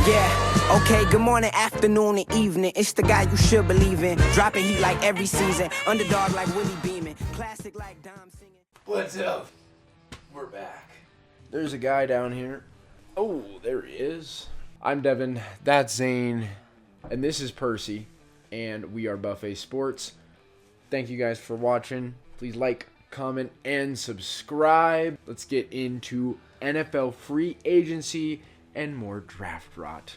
Yeah, okay, good morning, afternoon, and evening. It's the guy you should believe in. Dropping heat like every season. Underdog like Willie Beeman. Classic like Dom singing. What's up? We're back. There's a guy down here. Oh, there he is. I'm Devin. That's Zane. And this is Percy. And we are Buffet Sports. Thank you guys for watching. Please like, comment, and subscribe. Let's get into NFL free agency and more draft rot.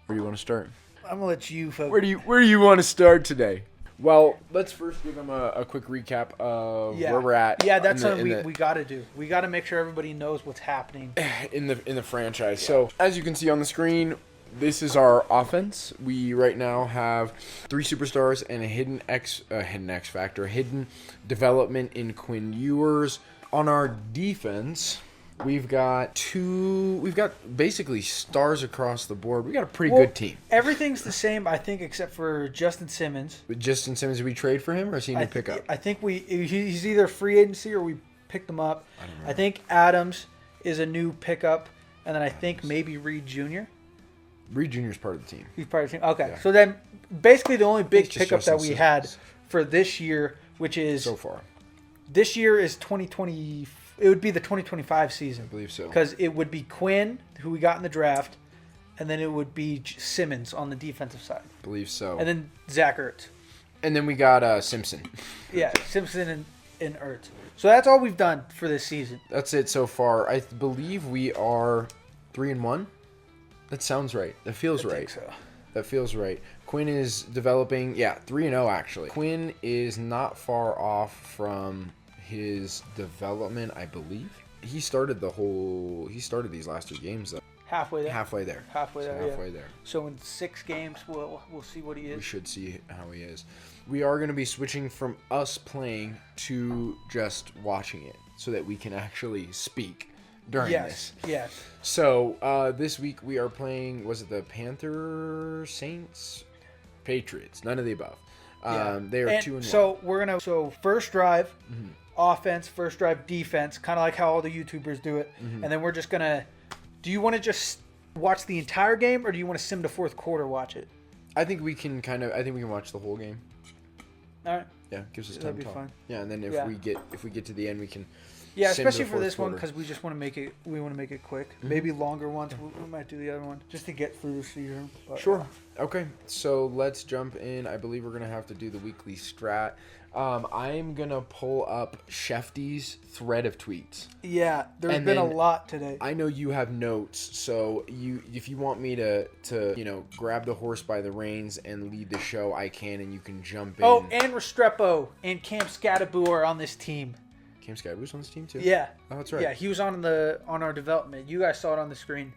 Where do you want to start? I'm gonna let you focus. Where do you want to start today? Well, let's first give them a quick recap of where we're at. Yeah, that's something we got to do. We got to make sure everybody knows what's happening in the franchise. Yeah. So as you can see on the screen, this is our offense. We right now have 3 superstars and a hidden X factor, hidden development in Quinn Ewers. On our defense, we've got basically stars across the board. We got a pretty good team. Everything's the same, I think, except for Justin Simmons. But Justin Simmons, did we trade for him or is he a new pickup? I think he's either free agency or we picked him up. I think Adams is a new pickup, and then I think maybe Reed Jr. Reed Jr. is part of the team. He's part of the team. Okay, yeah. So then basically the only big pickup Justin that we had for this year, which is so far, this year is 2020. It would be the 2025 season. I believe so. Because it would be Quinn, who we got in the draft, and then it would be Simmons on the defensive side. I believe so. And then Zach Ertz. And then we got Simpson. Yeah, Simpson and Ertz. So that's all we've done for this season. That's it so far. I believe we are 3-1. That sounds right. That feels right. I think so. That feels right. Quinn is developing. Yeah, 3-0 actually. Quinn is not far off from his development, I believe. He started these last 2 games though. Halfway there. Halfway there. So in 6 games, we'll see what he is. We should see how he is. We are going to be switching from us playing to just watching it so that we can actually speak during this. Yes. So this week we are playing, was it the Panthers, Saints, Patriots? None of the above. They are 2-1. So first drive, offense, first drive, defense, kind of like how all the YouTubers do it. And then we're just gonna. Do you want to just watch the entire game, or do you want to sim to fourth quarter watch it? I think we can watch the whole game. All right. Yeah, gives us time That'd to be talk. fine. Yeah, and then if we get to the end, we can. Yeah, sim especially to for this fourth one because we just want to make it. We want to make it quick. Maybe longer ones. We might do the other one just to get through the season. Sure. Okay, so let's jump in. I believe we're gonna have to do the weekly strat. I'm gonna pull up Shefty's thread of tweets. Yeah, there's been a lot today. I know you have notes, so if you want me to grab the horse by the reins and lead the show, I can, and you can jump in. Oh, and Restrepo and Cam Scattaboo are on this team. Cam Scattaboo's on this team too? Yeah. Oh, that's right. Yeah, he was on our development. You guys saw it on the screen.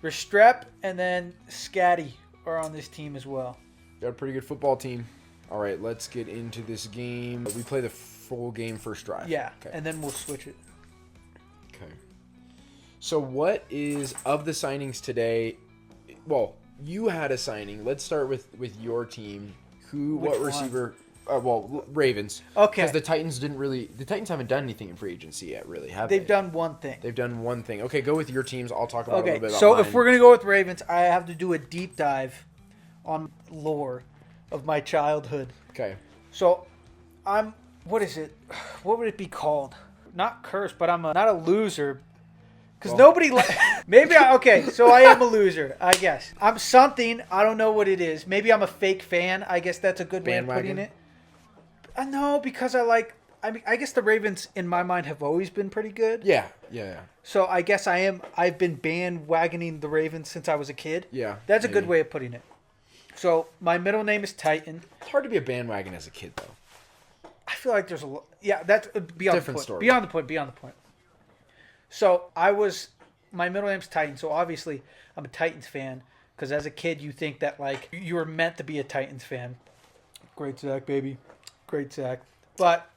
Restrep and then Scatty are on this team as well. Got a pretty good football team. All right, let's get into this game. We play the full game first drive. Yeah, okay. And then we'll switch it. Okay. So what is, of the signings today, well, you had a signing. Let's start with your team. What receiver? Ravens. Okay. Because the Titans haven't done anything in free agency yet, really, have They've done one thing. They've done one thing. Okay, go with your teams. I'll talk about a little bit about so mine. if we're going to go with Ravens, I have to do a deep dive on lore of my childhood. Okay. So what is it? What would it be called? Not cursed, but not a loser. Because so I am a loser, I guess. I'm something. I don't know what it is. Maybe I'm a fake fan. I guess that's a good way of putting it. No, because I guess the Ravens, in my mind, have always been pretty good. Yeah. So I guess I've been bandwagoning the Ravens since I was a kid. Yeah. That's a good way of putting it. So my middle name is Titan. It's hard to be a bandwagon as a kid, though. I feel like there's a lot. Yeah, that's beyond Different the point. story. Beyond the point. So my middle name's Titan. So obviously I'm a Titans fan because as a kid you think that like you were meant to be a Titans fan. Great Zach, baby. Great Zach. But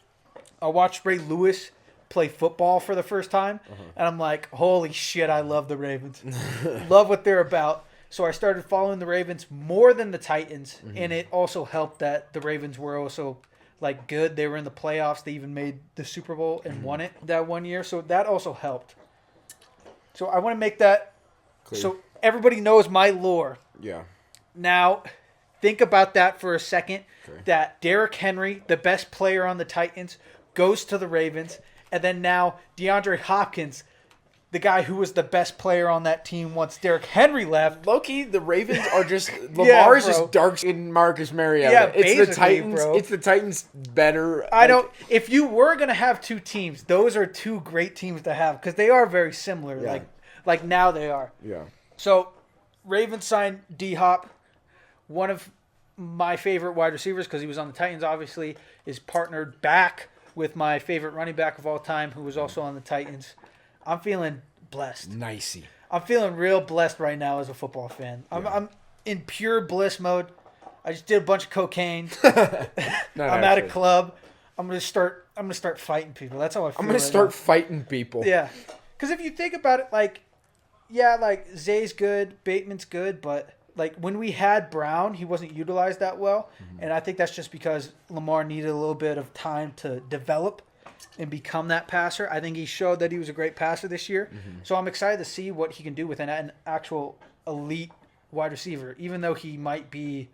I watched Ray Lewis play football for the first time, and I'm like, holy shit, I love the Ravens. Love what they're about. So I started following the Ravens more than the Titans, and it also helped that the Ravens were also like good. They were in the playoffs. They even made the Super Bowl and won it that one year. So that also helped. So I want to make that. Clear. So everybody knows my lore. Yeah. Now, think about that for a second. Okay. That Derrick Henry, the best player on the Titans, goes to the Ravens. And then now DeAndre Hopkins, the guy who was the best player on that team once Derrick Henry left. Low-key, the Ravens are just... Lamar is just dark in Marcus Mariota. Yeah, it's the Titans. bro. It's the Titans better. I don't... If you were going to have two teams, those are two great teams to have because they are very similar. Yeah. Like now they are. Yeah. So, Ravens signed D-Hop, one of my favorite wide receivers because he was on the Titans, obviously, is partnered back with my favorite running back of all time who was also on the Titans. I'm feeling blessed. Nicey. I'm feeling real blessed right now as a football fan. I'm in pure bliss mode. I just did a bunch of cocaine. I'm at a club. I'm gonna start fighting people. That's how I feel. I'm gonna start fighting people. Yeah, because if you think about it, like Zay's good, Bateman's good, but like when we had Brown, he wasn't utilized that well, and I think that's just because Lamar needed a little bit of time to develop and become that passer. I think he showed that he was a great passer this year. So I'm excited to see what he can do with an actual elite wide receiver, even though he might be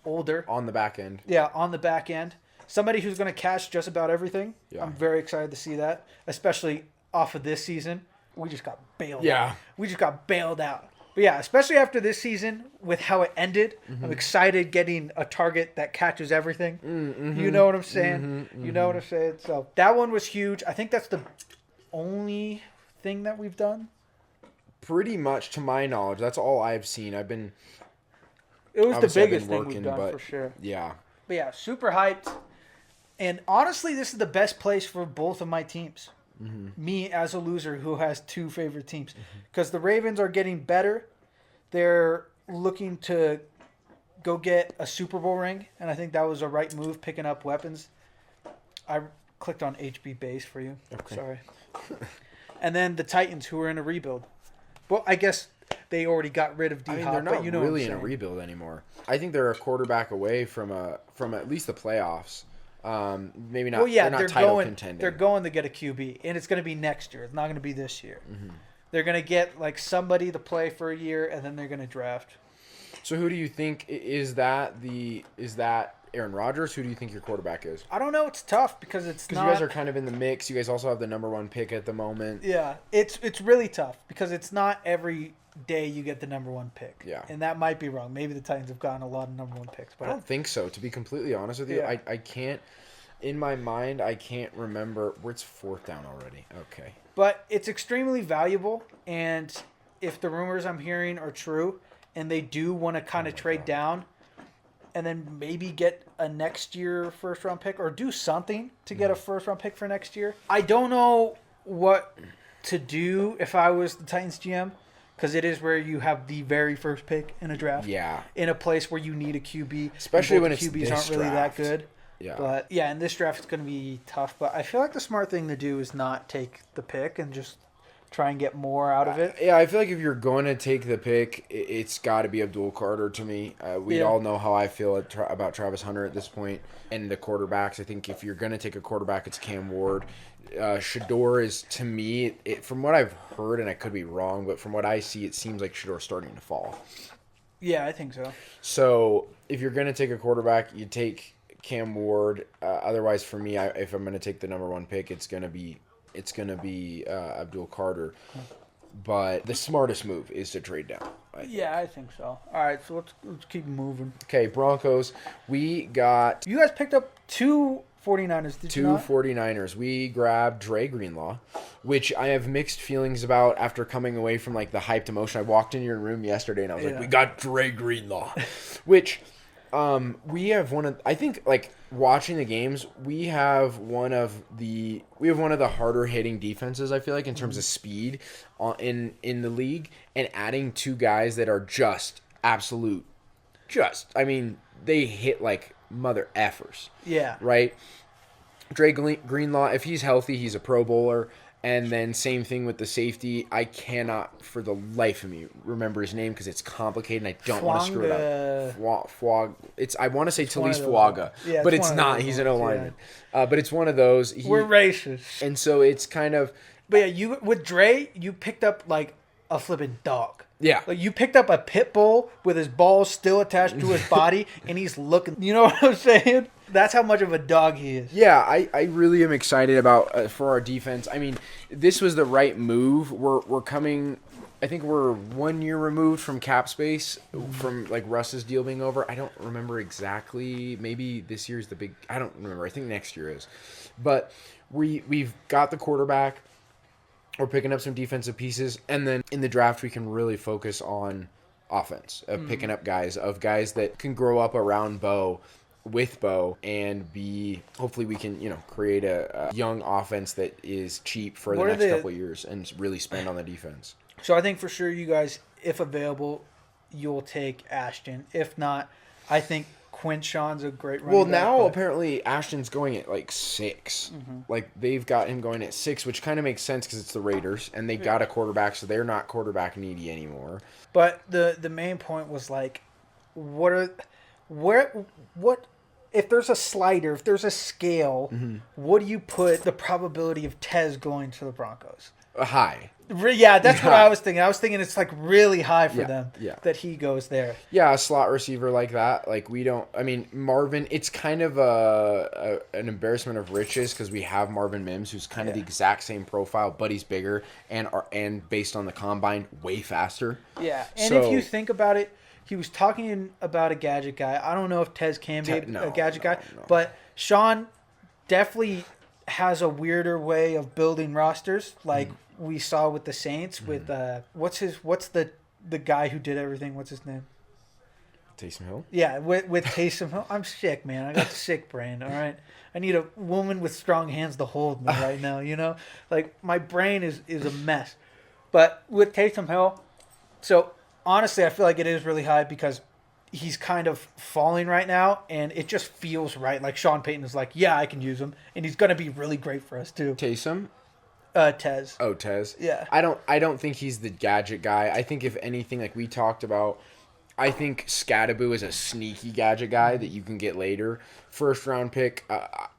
older. On the back end. Yeah, on the back end. Somebody who's going to catch just about everything. Yeah. I'm very excited to see that, especially off of this season. We just got bailed out. We just got bailed out. But yeah, especially after this season, with how it ended, I'm excited getting a target that catches everything. You know what I'm saying? You know what I'm saying? So that one was huge. I think that's the only thing that we've done. Pretty much, to my knowledge, that's all I've seen. It was the biggest thing we've done for sure. Yeah. But yeah, super hyped. And honestly, this is the best place for both of my teams. Me as a loser who has two favorite teams. Because the Ravens are getting better. They're looking to go get a Super Bowl ring. And I think that was a right move, picking up weapons. I clicked on HB base for you. Okay. Sorry. And then the Titans, who are in a rebuild. Well, I guess they already got rid of D-Hop. I mean, they're not but you know really in a rebuild anymore. I think they're a quarterback away from at least the playoffs. Maybe not. Well, yeah, they're not title contending. They're going to get a QB, and it's going to be next year. It's not going to be this year. They're going to get like somebody to play for a year, and then they're going to draft. So who do you think is that? Is that Aaron Rodgers? Who do you think your quarterback is? I don't know. It's tough because it's not. Because you guys are kind of in the mix. You guys also have the number 1 pick at the moment. Yeah, it's really tough because it's not every day you get the number 1 pick. Yeah, and that might be wrong. Maybe the Titans have gotten a lot of number 1 picks, but I don't think so. To be completely honest with you, Yeah. I can't. In my mind, I can't remember. It's 4th down already. Okay. But it's extremely valuable, and if the rumors I'm hearing are true, and they do want to kind of trade down, and then maybe get a next year first-round pick, or do something to get a first-round pick for next year. I don't know what to do if I was the Titans GM, because it is where you have the very first pick in a draft. Yeah. In a place where you need a QB. Especially when it's QBs this aren't really draft. that good. Yeah. But yeah, in this draft it's going to be tough. But I feel like the smart thing to do is not take the pick and just try and get more out of it. Yeah, I feel like if you're going to take the pick, it's got to be Abdul Carter to me. We all know how I feel about Travis Hunter at this point and the quarterbacks. I think if you're going to take a quarterback, it's Cam Ward. Shador is, to me, from what I've heard, and I could be wrong, but from what I see, it seems like Shador's starting to fall. Yeah, I think so. So if you're going to take a quarterback, you take Cam Ward. Otherwise, for me, if I'm going to take the number 1 pick, it's going to be Abdul Carter. But the smartest move is to trade down. Yeah, I think so. All right, so let's keep moving. Okay, Broncos. We got You guys picked up 2 49ers, did you not? 49ers. We grabbed Dre Greenlaw, which I have mixed feelings about after coming away from like the hyped emotion. I walked in your room yesterday and I was like, we got Dre Greenlaw, which we have I think like watching the games, we have one of the harder hitting defenses, I feel like, in terms of speed in the league, and adding 2 guys that are just I mean, they hit like mother effers. Yeah. Right? Dre Greenlaw, if he's healthy, he's a Pro Bowler. And then same thing with the safety. I cannot, for the life of me, remember his name because it's complicated and I don't want to screw it up. I want to say Talise Fuaga, but it's not. He's an O-lineman. Yeah. But it's one of those. We're racist. And so it's kind of... But yeah, with Dre, you picked up like a flipping dog. Yeah. Like you picked up a pit bull with his balls still attached to his body, and he's looking. You know what I'm saying? That's how much of a dog he is. Yeah, I really am excited about for our defense. I mean, this was the right move. We're coming. I think we're 1 year removed from cap space from like Russ's deal being over. I don't remember exactly. Maybe this year's the big. I don't remember. I think next year is, but we've got the quarterback. We're picking up some defensive pieces, and then in the draft we can really focus on offense, of picking up guys that can grow up around with Bo, and be hopefully we can create a young offense that is cheap for the next couple of years and really spend on the defense. So I think for sure you guys, if available, you'll take Ashton. If not, I think Quinshon's a great running back. Well, now apparently Ashton's going at like 6. Like they've got him going at 6, which kind of makes sense because it's the Raiders and they got a quarterback, so they're not quarterback needy anymore. But the main point was like, what if there's a slider, if there's a scale, what do you put the probability of Tez going to the Broncos? High. Yeah, that's what I was thinking. I was thinking it's like really high for them that he goes there. Yeah, a slot receiver like that. Like Marvin, it's kind of an embarrassment of riches because we have Marvin Mims, who's kind of the exact same profile, but he's bigger and based on the combine, way faster. Yeah, and if you think about it, he was talking about a gadget guy. I don't know if Tez can be a gadget guy, but Sean definitely has a weirder way of building rosters, like we saw with the Saints. With what's the guy who did everything? What's his name? Taysom Hill. Yeah, with Taysom Hill. I'm sick, man. I got the sick brain. All right, I need a woman with strong hands to hold me right now. Like my brain is a mess. But with Taysom Hill, so honestly, I feel like it is really high because he's kind of falling right now, and it just feels right. Like Sean Payton is like, yeah, I can use him, and he's gonna be really great for us too. Taysom. Tez. Oh, Tez. Yeah. I don't think he's the gadget guy. I think if anything, like we talked about, I think Scadaboo is a sneaky gadget guy that you can get later. First round pick.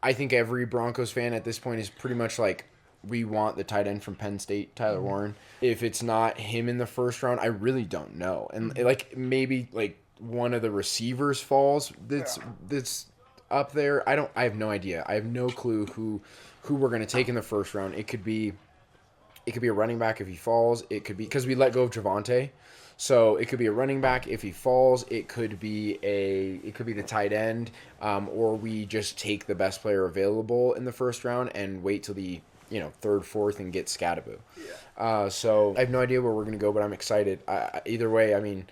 I think every Broncos fan at this point is pretty much like, we want the tight end from Penn State, Tyler Warren. If it's not him in the first round, I really don't know. And like maybe like one of the receivers falls that's up there. I have no idea. I have no clue who we're going to take in the first round. It could be a running back if he falls. It could be because we let go of Javonte. So it could be a running back if he falls. It could be the tight end, or we just take the best player available in the first round and wait till the third, fourth, and get Scadaboo. Yeah. So I have no idea where we're going to go, but I'm excited. Either way, I mean,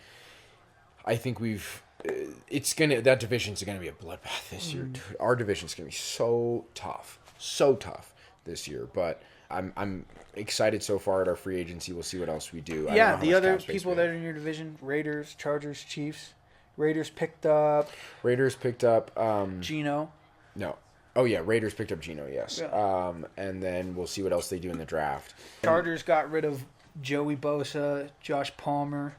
I think that division's going to be a bloodbath this year. Dude, our division's going to be so tough this year. But I'm excited so far at our free agency. We'll see what else we do. Yeah, the other people that are in your division: Raiders, Chargers, Chiefs. Raiders picked up Geno. No. Oh, yeah, Raiders picked up Geno, yes. Yeah. And then we'll see what else they do in the draft. Chargers got rid of Joey Bosa, Josh Palmer.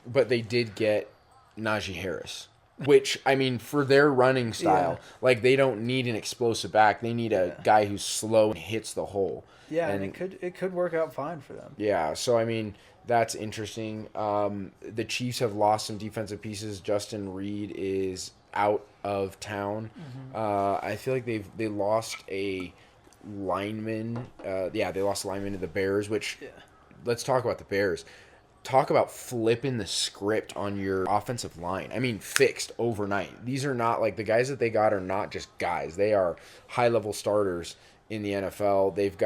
But they did get Najee Harris, which, I mean, for their running style, like they don't need an explosive back. They need a guy who's slow and hits the hole. Yeah, and it could work out fine for them. Yeah, so, I mean, that's interesting. The Chiefs have lost some defensive pieces. Justin Reed is out of town. I feel like they lost a lineman. They lost a lineman to the Bears, which let's talk about the Bears. Talk about flipping the script on your offensive line. I mean, fixed overnight. These are not like the guys that they got are not just guys. They are high-level starters in the NFL. They've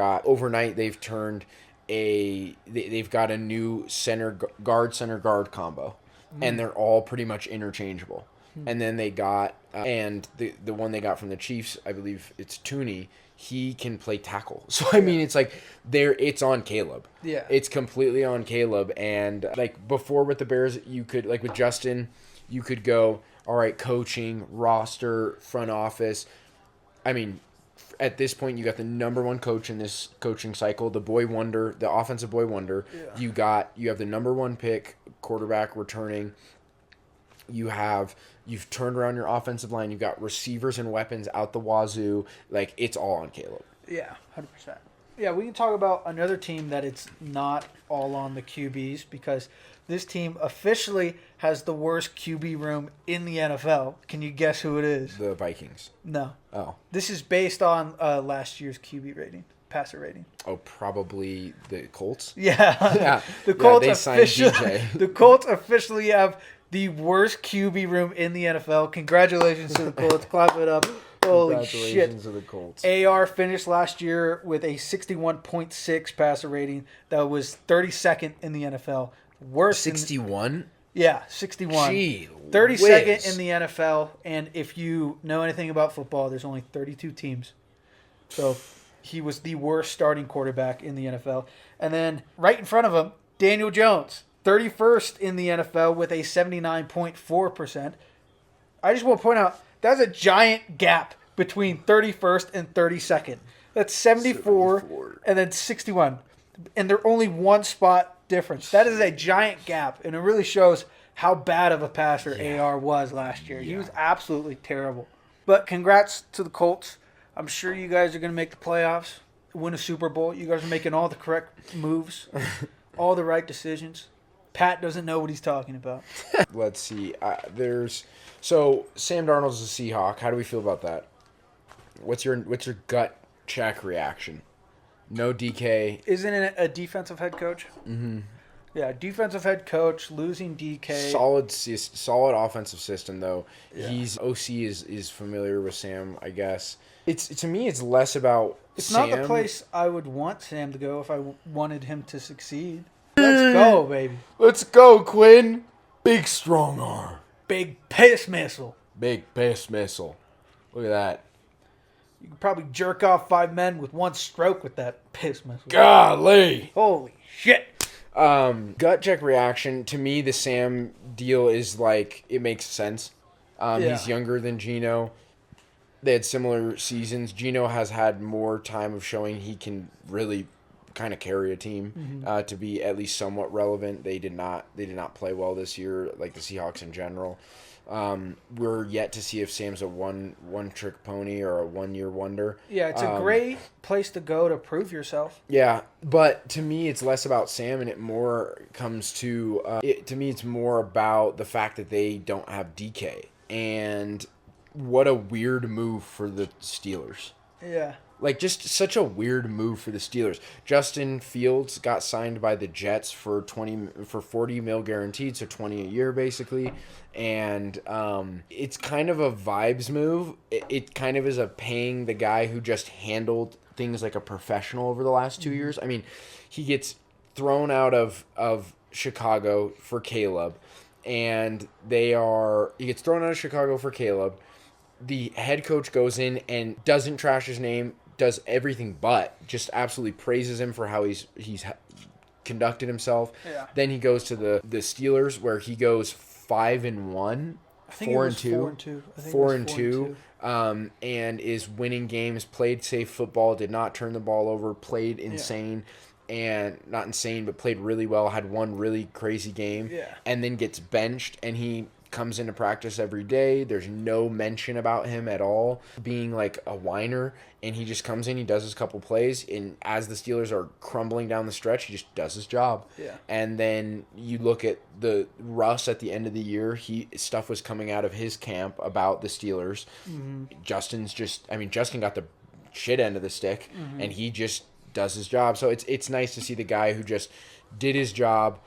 got a new center guard combo, and they're all pretty much interchangeable. And then they got and the one they got from the Chiefs, I believe it's Tooney. He can play tackle. So I mean, it's like it's on Caleb. Yeah, it's completely on Caleb. And like before with the Bears, you could like with Justin, you could go, all right, coaching, roster, front office. I mean, at this point, you got the number one coach in this coaching cycle, the boy wonder, the offensive boy wonder. Yeah. You have the number one pick, quarterback returning. You've turned around your offensive line. You've got receivers and weapons out the wazoo. Like, it's all on Caleb. Yeah, 100%. Yeah, we can talk about another team that it's not all on the QBs because this team officially has the worst QB room in the NFL. Can you guess who it is? The Vikings. No. Oh. This is based on last year's QB rating, passer rating. Oh, probably the Colts? Yeah. Yeah. The Colts they signed officially DJ. The Colts officially have the worst QB room in the NFL. Congratulations to the Colts. Clap it up. Holy shit. Congratulations to the Colts. AR finished last year with a 61.6 passer rating that was 32nd in the NFL. Worst 61? Yeah, 61. Gee 32nd whiz. in the NFL, and if you know anything about football, there's only 32 teams. So he was the worst starting quarterback in the NFL. And then right in front of him, Daniel Jones, 31st in the NFL with a 79.4%. I just want to point out, that's a giant gap between 31st and 32nd. That's 74 and then 61. And they're only one spot difference. That is a giant gap, and it really shows how bad of a passer AR was last year. He was absolutely terrible. But congrats to the Colts. I'm sure you guys are going to make the playoffs, win a Super Bowl. You guys are making all the correct moves, all the right decisions. Pat doesn't know what he's talking about. Let's see. So Sam Darnold's a Seahawk. How do we feel about that? What's your gut check reaction? No DK. Isn't it a defensive head coach? Mm-hmm. Yeah, defensive head coach, losing DK. Solid offensive system, though. Yeah. He's OC is familiar with Sam, I guess. To me, it's less about It's Sam. not the place I would want Sam to go if I wanted him to succeed. Let's go, baby. Let's go, Quinn. Big strong arm. Big piss missile. Big piss missile. Look at that. You could probably jerk off 5 men with one stroke with that piss missile. Golly. Holy shit. Gut check reaction. To me, the Sam deal is like, it makes sense. He's younger than Geno. They had similar seasons. Geno has had more time of showing he can really kind of carry a team to be at least somewhat relevant. They did not play well this year, like the Seahawks in general. We're yet to see if Sam's a one trick pony or a 1 year wonder. Yeah, it's a great place to go to prove yourself. Yeah, but to me, it's less about Sam, and it more comes to to me, it's more about the fact that they don't have DK, and what a weird move for the Steelers. Yeah. Like, just such a weird move for the Steelers. Justin Fields got signed by the Jets for $40 million guaranteed, so 20 a year basically. And it's kind of a vibes move. It kind of is a paying the guy who just handled things like a professional over the last 2 years. I mean, he gets thrown out of Chicago for Caleb, and he gets thrown out of Chicago for Caleb. The head coach goes in and doesn't trash his name, does everything but just absolutely praises him for how he's conducted himself. Yeah. Then he goes to the Steelers, where he goes 5-1, 4-2, 4-2, and is winning games. Played safe football, did not turn the ball over, played insane. And not insane, but played really well, had one really crazy game, and then gets benched, and he comes into practice every day. There's no mention about him at all being like a whiner, and he just comes in, he does his couple plays, and as the Steelers are crumbling down the stretch, he just does his job. Yeah. And then you look at the Russ at the end of the year, stuff was coming out of his camp about the Steelers. Mm-hmm. Justin got the shit end of the stick, and he just does his job. So it's nice to see the guy who just did his job,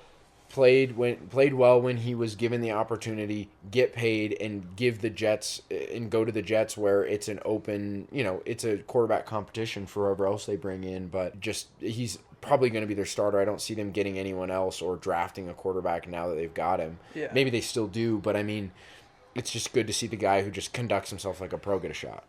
played well when he was given the opportunity, get paid, and go to the Jets, where it's an open, it's a quarterback competition for whoever else they bring in, but just he's probably going to be their starter. I don't see them getting anyone else or drafting a quarterback now that they've got him. Yeah. Maybe they still do, but I mean, it's just good to see the guy who just conducts himself like a pro get a shot.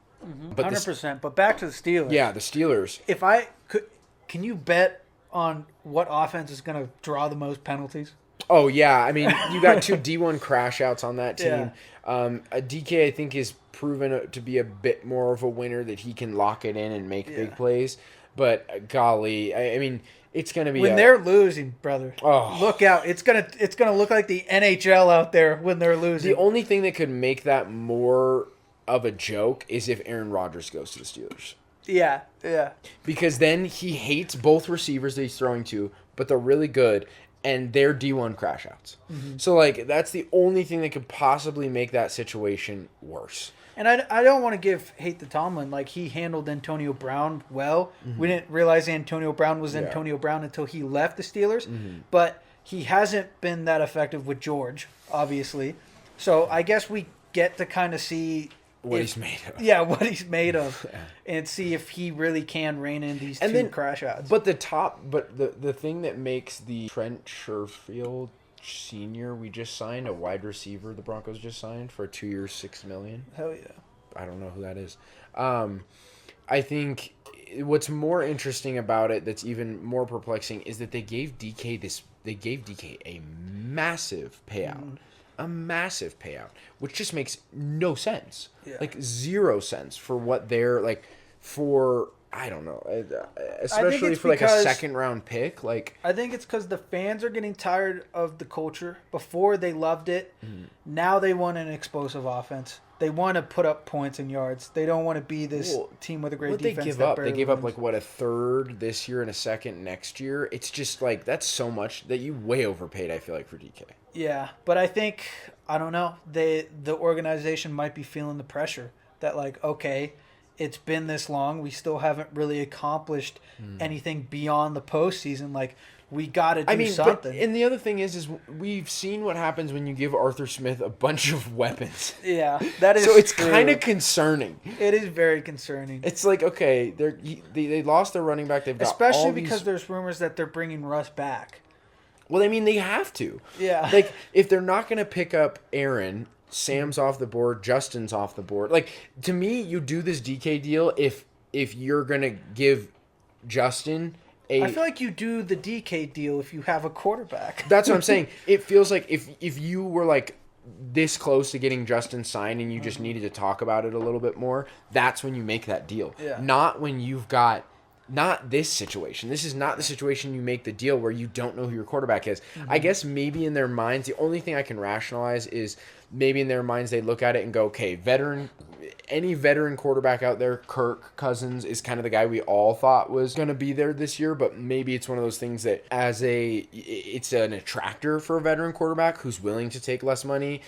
100%. But back to the Steelers. Yeah, the Steelers. If I could, can you bet on what offense is going to draw the most penalties? Oh, yeah. I mean, you got 2 D1 crash outs on that team. Yeah. A DK, I think, is proven to be a bit more of a winner, that he can lock it in and make big plays. But golly, I mean, it's going to be when they're losing, brother. Oh. Look out! It's gonna look like the NHL out there when they're losing. The only thing that could make that more of a joke is if Aaron Rodgers goes to the Steelers. Yeah, yeah. Because then he hates both receivers that he's throwing to, but they're really good, and they're D1 crash outs. So, like, that's the only thing that could possibly make that situation worse. And I don't want to hate to Tomlin. Like, he handled Antonio Brown well. We didn't realize Antonio Brown was Antonio Brown until he left the Steelers. But he hasn't been that effective with George, obviously. So I guess we get to kind of see What he's made of. Yeah, what he's made of, and see if he really can rein in these two crash outs. But the thing that makes the Trent Sherfield Senior, we just signed a wide receiver. The Broncos just signed for 2 years, $6 million. Hell yeah! I don't know who that is. I think what's more interesting about it, that's even more perplexing, is that they gave DK a massive payout. A massive payout, which just makes no sense. Like, zero sense for what they're, like, for, I don't know, especially for, like, a second-round pick. Like, I think it's because the fans are getting tired of the culture. Before, they loved it. Now they want an explosive offense. They want to put up points and yards. They don't want to be this team with a great defense. What they give up? They gave up, like, what, a third this year and a second next year? It's just, like, that's so much that you way overpaid, I feel like, for DK. Yeah, but I think, I don't know, the organization might be feeling the pressure that, like, okay, it's been this long. We still haven't really accomplished anything beyond the postseason. Like, we got to do something. And the other thing is we've seen what happens when you give Arthur Smith a bunch of weapons. Yeah, that is so it's true. Kind of concerning. It is very concerning. It's like, okay, they lost their running back. They've got especially because there's rumors that they're bringing Russ back. Well, I mean, they have to. Yeah. Like, if they're not going to pick up Aaron, Sam's off the board, Justin's off the board. Like, to me, you do this DK deal if you're going to give Justin a... I feel like you do the DK deal if you have a quarterback. That's what I'm saying. It feels like if you were, like, this close to getting Justin signed and you just needed to talk about it a little bit more, that's when you make that deal. Yeah. Not when you've got... Not this situation. This is not the situation you make the deal where you don't know who your quarterback is. I guess maybe in their minds, the only thing I can rationalize is maybe in their minds they look at it and go, okay, any veteran quarterback out there, Kirk Cousins is kind of the guy we all thought was going to be there this year, but maybe it's one of those things that it's an attractor for a veteran quarterback who's willing to take less money,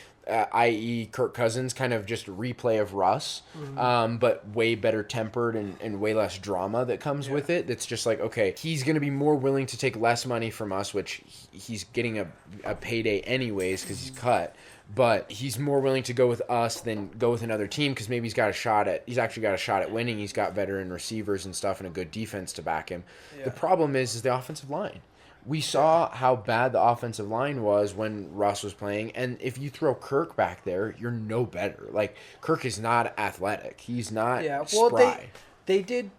i.e. Kirk Cousins, kind of just a replay of Russ, but way better tempered and way less drama that comes with it. That's just like, okay, he's going to be more willing to take less money from us, which he's getting a payday anyways because he's cut. But he's more willing to go with us than go with another team because maybe he's actually got a shot at winning. He's got veteran receivers and stuff and a good defense to back him. Yeah. The problem is the offensive line. We saw how bad the offensive line was when Russ was playing, and if you throw Kirk back there, you're no better. Like, Kirk is not athletic. He's not spry. They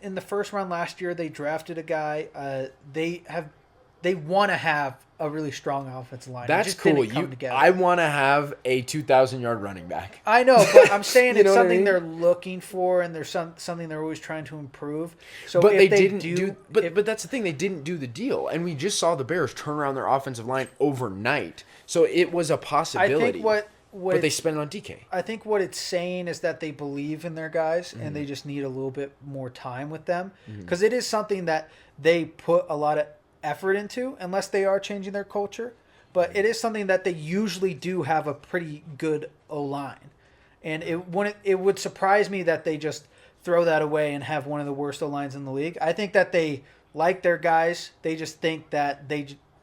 in the first round last year, they drafted a guy. They want to have a really strong offensive line. That's cool. I want to have a 2,000-yard running back. I know, but I'm saying it's something I mean? They're looking for, and there's something they're always trying to improve. So, but they didn't do. But that's the thing. They didn't do the deal, and we just saw the Bears turn around their offensive line overnight. So it was a possibility. I think but they spent it on DK. I think what it's saying is that they believe in their guys, and they just need a little bit more time with them, because it is something that they put a lot of effort into, unless they are changing their culture. But it is something that they usually do have a pretty good O-line. And it would surprise me that they just throw that away and have one of the worst O-lines in the league. I think that they like their guys. They just think that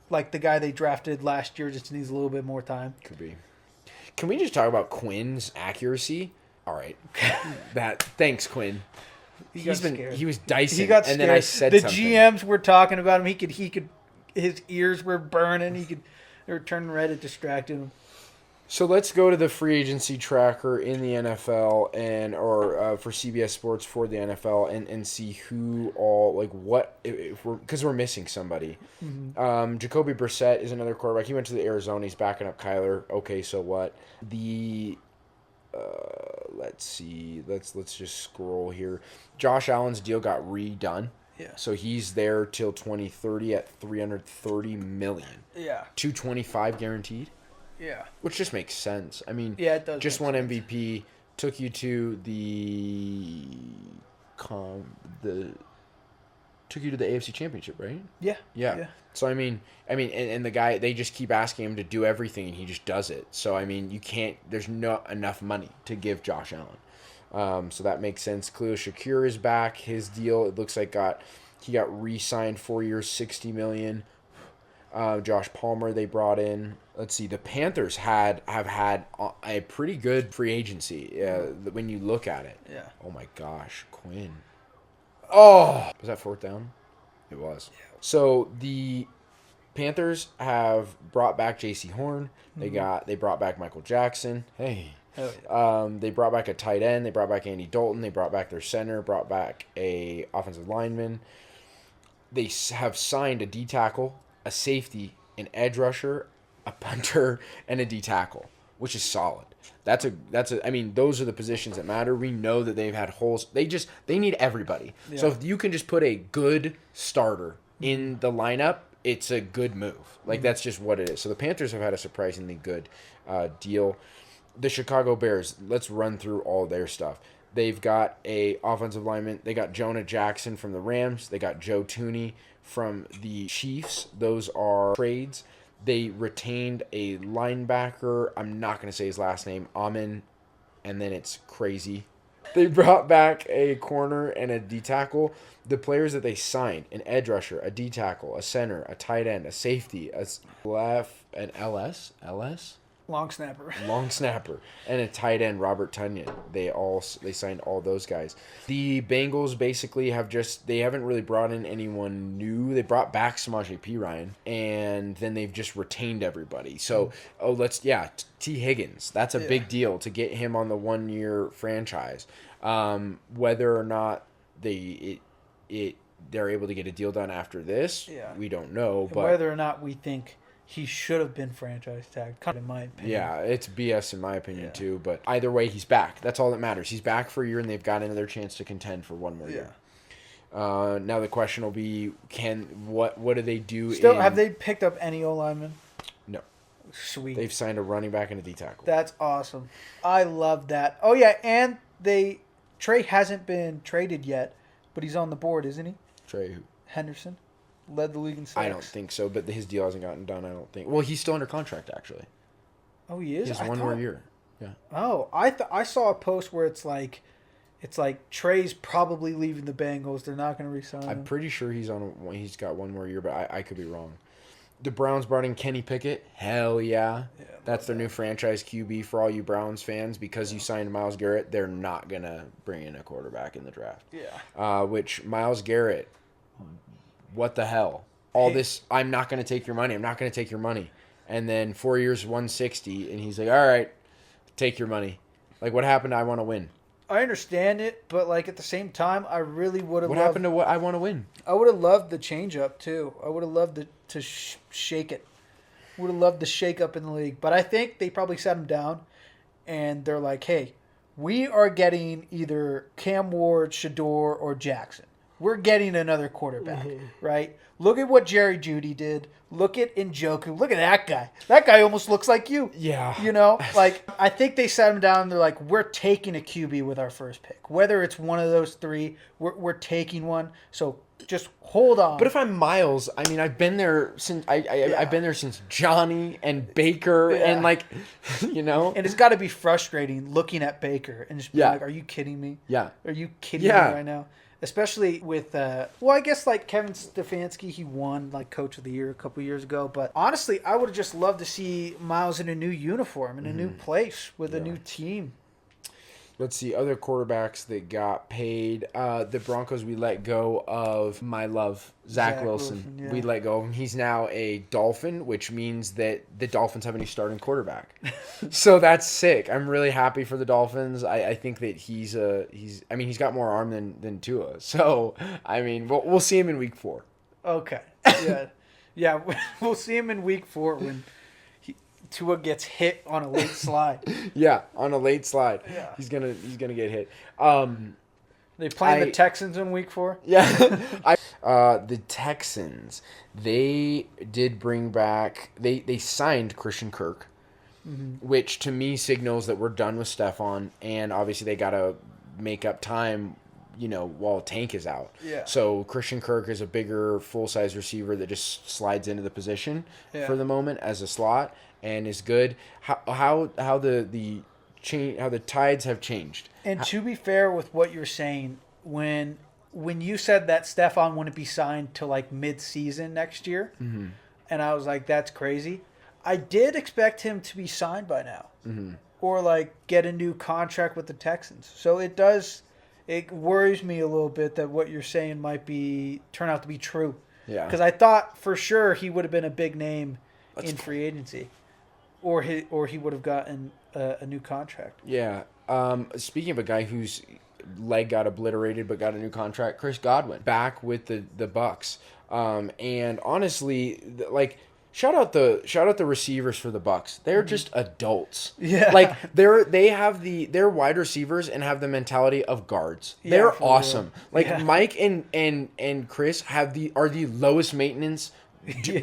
like the guy they drafted last year just needs a little bit more time. Could be. Can we just talk about Quinn's accuracy? All right. Thanks, Quinn. He was dicing. He got scared. And then I said the something. GMs were talking about him. He could his ears were burning. They were turning red. It distracted him. So let's go to the free agency tracker in the NFL or for CBS Sports for the NFL and see who all, like, what, because we're missing somebody. Jacoby Brissett is another quarterback. He went to the Arizona. He's backing up Kyler. Okay, so what? Let's see. Let's just scroll here. Josh Allen's deal got redone. Yeah. So he's there till 2030 at $330 million. Yeah. $225 guaranteed. Yeah. Which just makes sense. I mean, yeah, it does. Just won MVP, took you to the took you to the AFC Championship, right? Yeah. Yeah. So and the guy, they just keep asking him to do everything, and he just does it. So you can't. There's not enough money to give Josh Allen. So that makes sense. Khalil Shakir is back. His deal, it looks like he got re-signed 4 years, $60 million. Josh Palmer they brought in. Let's see. The Panthers have had a pretty good free agency when you look at it. Yeah. Oh my gosh, Quinn. Oh, was that fourth down? It was. Yeah. So the Panthers have brought back J.C. Horn. They brought back Michael Jackson. Hey. Hell yeah. They brought back a tight end. They brought back Andy Dalton. They brought back their center. Brought back a offensive lineman. They have signed a D tackle, a safety, an edge rusher, a punter, and a D tackle, which is solid. Those are the positions that matter. We know that they've had holes. They need everybody. Yeah. So if you can just put a good starter in the lineup, it's a good move. That's just what it is. So the Panthers have had a surprisingly good deal. The Chicago Bears, let's run through all their stuff. They've got a offensive lineman. They got Jonah Jackson from the Rams. They got Joe Thuney from the Chiefs. Those are trades. They retained a linebacker. I'm not going to say his last name. Amin. And then it's crazy. They brought back a corner and a D tackle. The players that they signed, an edge rusher, a D tackle, a center, a tight end, a safety, an LS? Long snapper, and a tight end, Robert Tonyan. They signed all those guys. The Bengals basically they haven't really brought in anyone new. They brought back Samaje Perine, and then they've just retained everybody. So T. Higgins. That's a big deal to get him on the 1-year franchise. Whether or not they're able to get a deal done after this, we don't know. But whether or not we think he should have been franchise tagged, kind of in my opinion. Yeah, it's BS in my opinion too. But either way, he's back. That's all that matters. He's back for a year, and they've got another chance to contend for one more year. Now the question will be, what do they do? Have they picked up any O-linemen? No. Sweet. They've signed a running back and a D tackle. That's awesome. I love that. Oh yeah, and Trey hasn't been traded yet, but he's on the board, isn't he? Trey who? Henderson. Led the league in sacks. I don't think so, but his deal hasn't gotten done, I don't think. Well, he's still under contract, actually. Oh, he is? He has one more year. Yeah. Oh, I saw a post where it's like Trey's probably leaving the Bengals. They're not going to re-sign him. I'm pretty sure he's got one more year, but I could be wrong. The Browns brought in Kenny Pickett. Hell yeah. That's their new franchise QB for all you Browns fans. Because you signed Myles Garrett, they're not going to bring in a quarterback in the draft. Yeah. Which Myles Garrett... What the hell? This, I'm not going to take your money. I'm not going to take your money. And then 4 years, 160, and he's like, all right, take your money. What happened to I want to win? I understand it, but, at the same time, I really would have What happened to what I want to win? I would have loved the change-up, too. I would have loved to shake it. Would have loved the shake-up in the league. But I think they probably sat him down, and they're like, hey, we are getting either Cam Ward, Shador, or Jackson. We're getting another quarterback, right? Look at what Jerry Jeudy did. Look at Njoku. Look at that guy. That guy almost looks like you. Yeah. I think they sat him down and they're like, we're taking a QB with our first pick. Whether it's one of those three, we're taking one. So just hold on. But if I'm Myles, I've been there since I've been there since Johnny and Baker and And it's got to be frustrating looking at Baker and just being like, are you kidding me? Yeah. Are you kidding me right now? Especially with, I guess Kevin Stefanski, he won Coach of the Year a couple years ago. But honestly, I would have just loved to see Myles in a new uniform, in a new place, with a new team. Let's see, other quarterbacks that got paid. The Broncos, we let go of my love, Zach Wilson. Yeah. We let go of him. He's now a Dolphin, which means that the Dolphins have a new starting quarterback. So that's sick. I'm really happy for the Dolphins. I think that he's got more arm than Tua. So, we'll see him in week 4. Okay. Yeah, we'll see him in week 4 when Tua gets hit on a late slide. Yeah, on a late slide. Yeah. He's gonna get hit. They playing the Texans in week 4? Yeah. The Texans, they did bring back they signed Christian Kirk, which to me signals that we're done with Stephon, and obviously they gotta make up time while Tank is out. Yeah. So Christian Kirk is a bigger full-size receiver that just slides into the position for the moment as a slot and is good. How the tides have changed. And to be fair with what you're saying, when you said that Stephon wouldn't be signed till like mid-season next year, and I was like, that's crazy. I did expect him to be signed by now, or like get a new contract with the Texans. So it worries me a little bit that what you're saying might turn out to be true. Yeah. Because I thought for sure he would have been a big name in free agency, or he would have gotten a new contract. Yeah. Speaking of a guy whose leg got obliterated but got a new contract, Chris Godwin back with the Bucks. And honestly, like. Shout out the receivers for the Bucks. They're just adults. Yeah. Like they're wide receivers and have the mentality of guards. They're awesome. Real. Like Mike and Chris are the lowest maintenance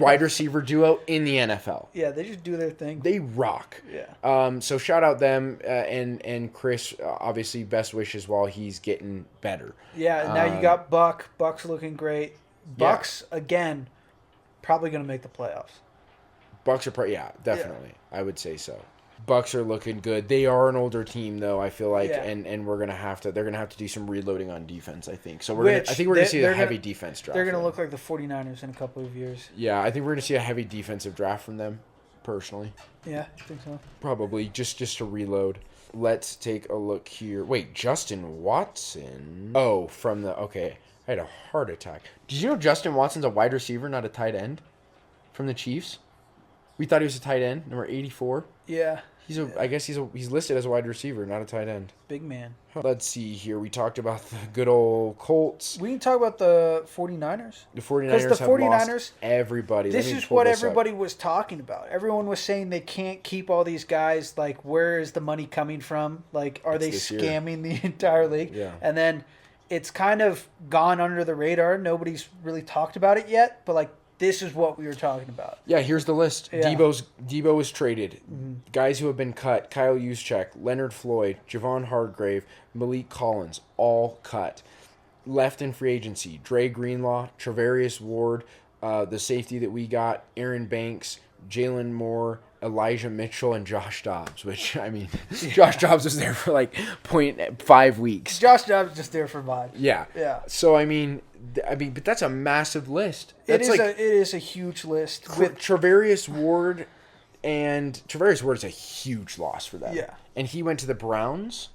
wide receiver duo in the NFL. Yeah, they just do their thing. They rock. Yeah. So shout out them and Chris. Obviously, best wishes while he's getting better. Yeah. And now you got Buck. Buck's looking great. Bucks again. Probably going to make the playoffs. Bucks are definitely. Yeah. I would say so. Bucks are looking good. They are an older team though, I feel like, and they're gonna have to do some reloading on defense, I think. So I think we're gonna see a heavy defense draft. They're gonna look like the 49ers in a couple of years. Yeah, I think we're gonna see a heavy defensive draft from them, personally. Yeah, I think so. Probably just to reload. Let's take a look here. Wait, Justin Watson. Oh, okay. I had a heart attack. Did you know Justin Watson's a wide receiver, not a tight end? From the Chiefs? We thought he was a tight end, number 84. Yeah. I guess he's listed as a wide receiver, not a tight end. Big man. Let's see here. We talked about the good old Colts. We can talk about the 49ers. The 49ers have lost everybody. This is what everybody was talking about. Everyone was saying they can't keep all these guys. Like, where is the money coming from? Like, are they scamming the entire league? Yeah. And then it's kind of gone under the radar. Nobody's really talked about it yet, but like, this is what we were talking about. Yeah, here's the list. Yeah. Debo was traded. Mm-hmm. Guys who have been cut: Kyle Juszczyk, Leonard Floyd, Javon Hargrave, Malik Collins, all cut. Left in free agency: Dre Greenlaw, Travarius Ward, the safety that we got, Aaron Banks, Jalen Moore, Elijah Mitchell, and Josh Dobbs, which, I mean, Josh Dobbs was there for like 0.5 weeks. Josh Dobbs just there for vibes. Yeah. Yeah. So, I mean, but that's a massive list. That's it is a huge list. With Travarius Ward, and Travarius Ward is a huge loss for them. Yeah. And he went to the Browns?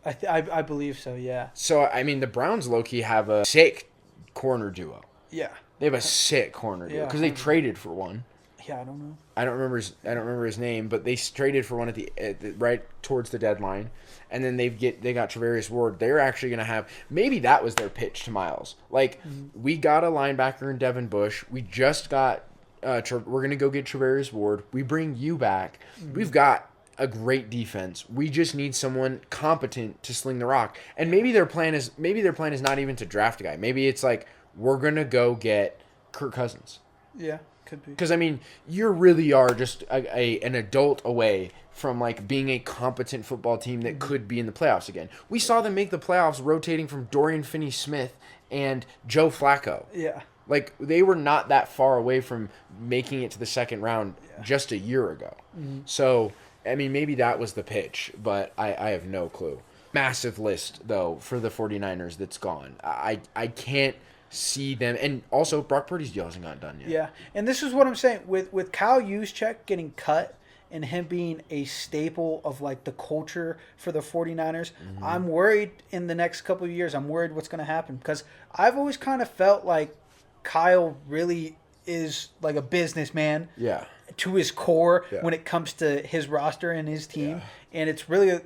I believe so, yeah. So, I mean, the Browns low-key have a sick corner duo. Yeah. They have a sick corner duo because they traded for one. Yeah, I don't know. I don't remember his name, but they traded for one at the right towards the deadline, and then they got Travarius Ward. They're actually gonna have, maybe that was their pitch to Myles. Like, we got a linebacker in Devin Bush. We just got we're gonna go get Travarius Ward. We bring you back. We've got a great defense. We just need someone competent to sling the rock. And maybe their plan is not even to draft a guy. Maybe it's like, we're gonna go get Kirk Cousins. Yeah. Could be. Because, I mean, you really are just an adult away from, like, being a competent football team that could be in the playoffs again. We saw them make the playoffs rotating from Dorian Finney-Smith and Joe Flacco. Yeah. Like, they were not that far away from making it to the second round just a year ago. Mm-hmm. So, I mean, maybe that was the pitch, but I have no clue. Massive list, though, for the 49ers that's gone. I can't see them, and also Brock Purdy's deal hasn't gotten done yet. Yeah, and this is what I'm saying with Kyle Juszczyk getting cut and him being a staple of like the culture for the 49ers. I'm worried in the next couple of years. I'm worried what's going to happen because I've always kind of felt like Kyle really is like a businessman. Yeah. To his core when it comes to his roster and his team, and it's really.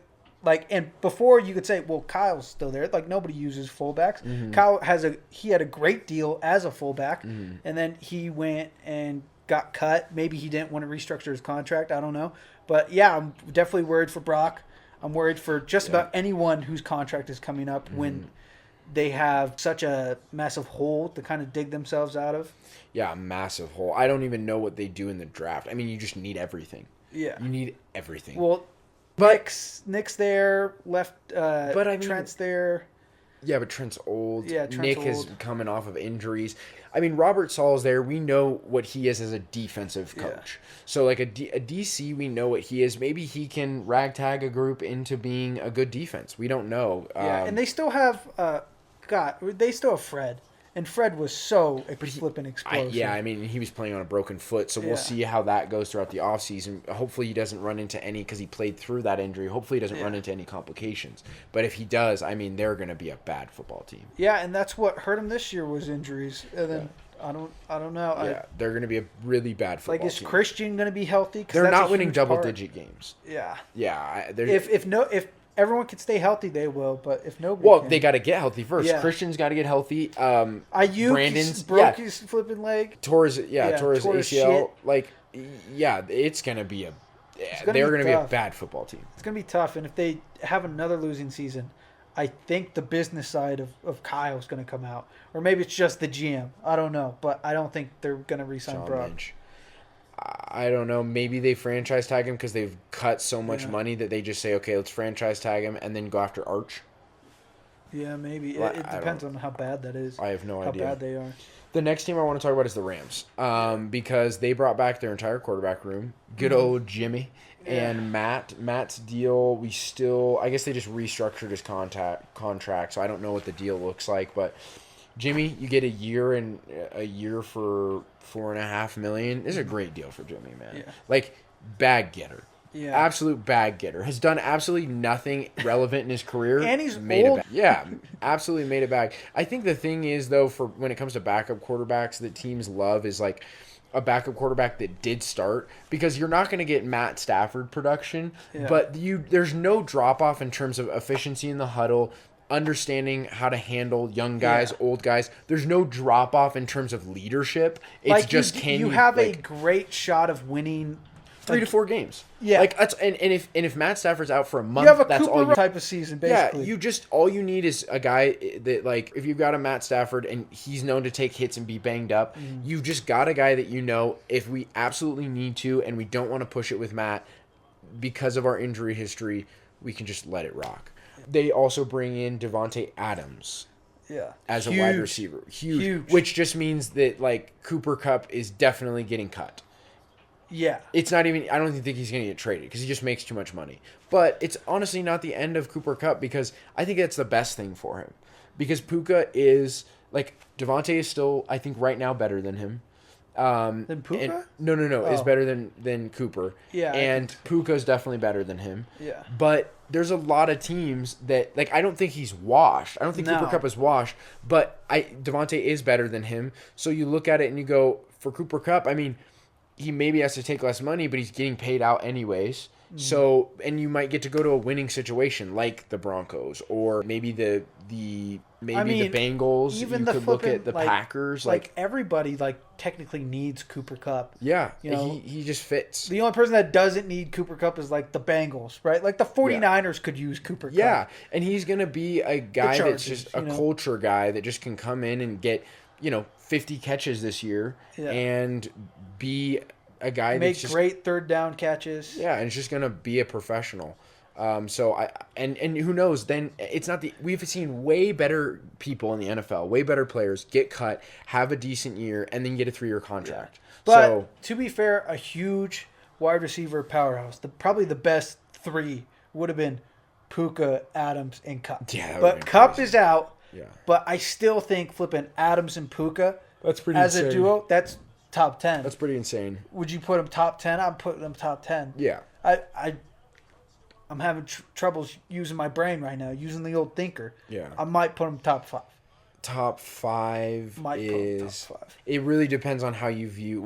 Like, and before you could say, well, Kyle's still there. Like, nobody uses fullbacks. Mm-hmm. Kyle had a great deal as a fullback, and then he went and got cut. Maybe he didn't want to restructure his contract. I don't know. But, yeah, I'm definitely worried for Brock. I'm worried for just about anyone whose contract is coming up when they have such a massive hole to kind of dig themselves out of. Yeah, a massive hole. I don't even know what they do in the draft. I mean, you just need everything. Yeah. You need everything. Well, But Nick's there, left. But I mean, Trent's there. Yeah, but Trent's old. Yeah, Trent's Nick old. is coming off of injuries. I mean, Robert Saul's there. We know what he is as a defensive coach. So, like, a DC, we know what he is. Maybe he can ragtag a group into being a good defense. We don't know. Yeah, and they still have, they still have Fred. And Fred was so flipping explosive. I mean, he was playing on a broken foot, so we'll see how that goes throughout the offseason. Hopefully he doesn't run into any, because he played through that injury, hopefully he doesn't run into any complications. But if he does, I mean, they're going to be a bad football team. Yeah, and that's what hurt him this year was injuries. And then I don't know. Yeah, they're going to be a really bad football team. Like, is Christian going to be healthy? They're not winning double-digit games. Yeah. Yeah. If everyone can stay healthy, they will. But if nobody they got to get healthy first. Yeah. Christian's got to get healthy. Ayuk Brandon's broke his flipping leg. Tore his ACL. Shit. Like, yeah, it's going to be they're going to be a bad football team. It's going to be tough. And if they have another losing season, I think the business side of Kyle's going to come out. Or maybe it's just the GM. I don't know. But I don't think they're going to re-sign Brock. Lynch. I don't know. Maybe they franchise tag him because they've cut so much money that they just say, okay, let's franchise tag him and then go after Arch. Yeah, maybe. Well, it depends on how bad that is. I have no idea. How bad they are. The next team I want to talk about is the Rams, because they brought back their entire quarterback room. Good old Jimmy and Matt. Matt's deal, I guess they just restructured his contract, so I don't know what the deal looks like. But Jimmy, you get a year for $4.5 million. This is a great deal for Jimmy, man. Yeah. Like, bag getter. Yeah. Absolute bag getter. Has done absolutely nothing relevant in his career. And he's made old. A bag. Yeah, absolutely made a bag. I think the thing is, though, for when it comes to backup quarterbacks that teams love is like a backup quarterback that did start, because you're not going to get Matt Stafford production, but there's no drop off in terms of efficiency in the huddle, understanding how to handle young guys, old guys. There's no drop off in terms of leadership. It's like just you have a great shot of winning 3 to 4 games. Yeah. Like that's and if Matt Stafford's out for a month, you have a that's Cooper all you type of season, basically. Yeah, all you need is a guy that, like, if you've got a Matt Stafford and he's known to take hits and be banged up, you've just got a guy that if we absolutely need to and we don't want to push it with Matt because of our injury history, we can just let it rock. They also bring in Devontae Adams. Yeah. As a wide receiver. Huge. Which just means that, like, Cooper Kupp is definitely getting cut. Yeah. It's not even, I don't even think he's going to get traded because he just makes too much money. But it's honestly not the end of Cooper Kupp, because I think that's the best thing for him. Because Puka is, like, Devontae is still, I think, right now better than him. Than Puka? No. Is better than Cooper. Yeah. And Puka's definitely better than him. Yeah. But there's a lot of teams that, like, I don't think he's washed. I don't think Cooper Kupp is washed. But Devontae is better than him. So you look at it and you go, for Cooper Kupp, I mean, he maybe has to take less money, but he's getting paid out anyways. So, and you might get to go to a winning situation like the Broncos, or maybe the Bengals. Even you the could look at the Packers. Like everybody, technically needs Cooper Kupp. Yeah, you know, he just fits. The only person that doesn't need Cooper Kupp is like the Bengals, right? Like the 49ers could use Cooper Kupp. Yeah, and he's gonna be a guy Chargers, that's just a culture guy that just can come in and get 50 catches this year and be a guy make that's just great third down catches. Yeah, and it's just gonna be a professional. So and who knows? Then it's not we've seen way better people in the NFL, way better players get cut, have a decent year, and then get a 3-year contract. But to be fair, a huge wide receiver powerhouse. Probably the best 3 would have been Puka, Adams, and Kupp. Yeah, but Kupp is out. Yeah. But I still think flipping Adams and Puka that's pretty as insane. A duo, that's top 10. That's pretty insane. Would you put him top 10? I'm putting him top 10. Yeah. I'm having troubles using my brain right now, using the old thinker. Yeah. I might put him top 5. Top 5 might is. Put him top 5. It really depends on how you view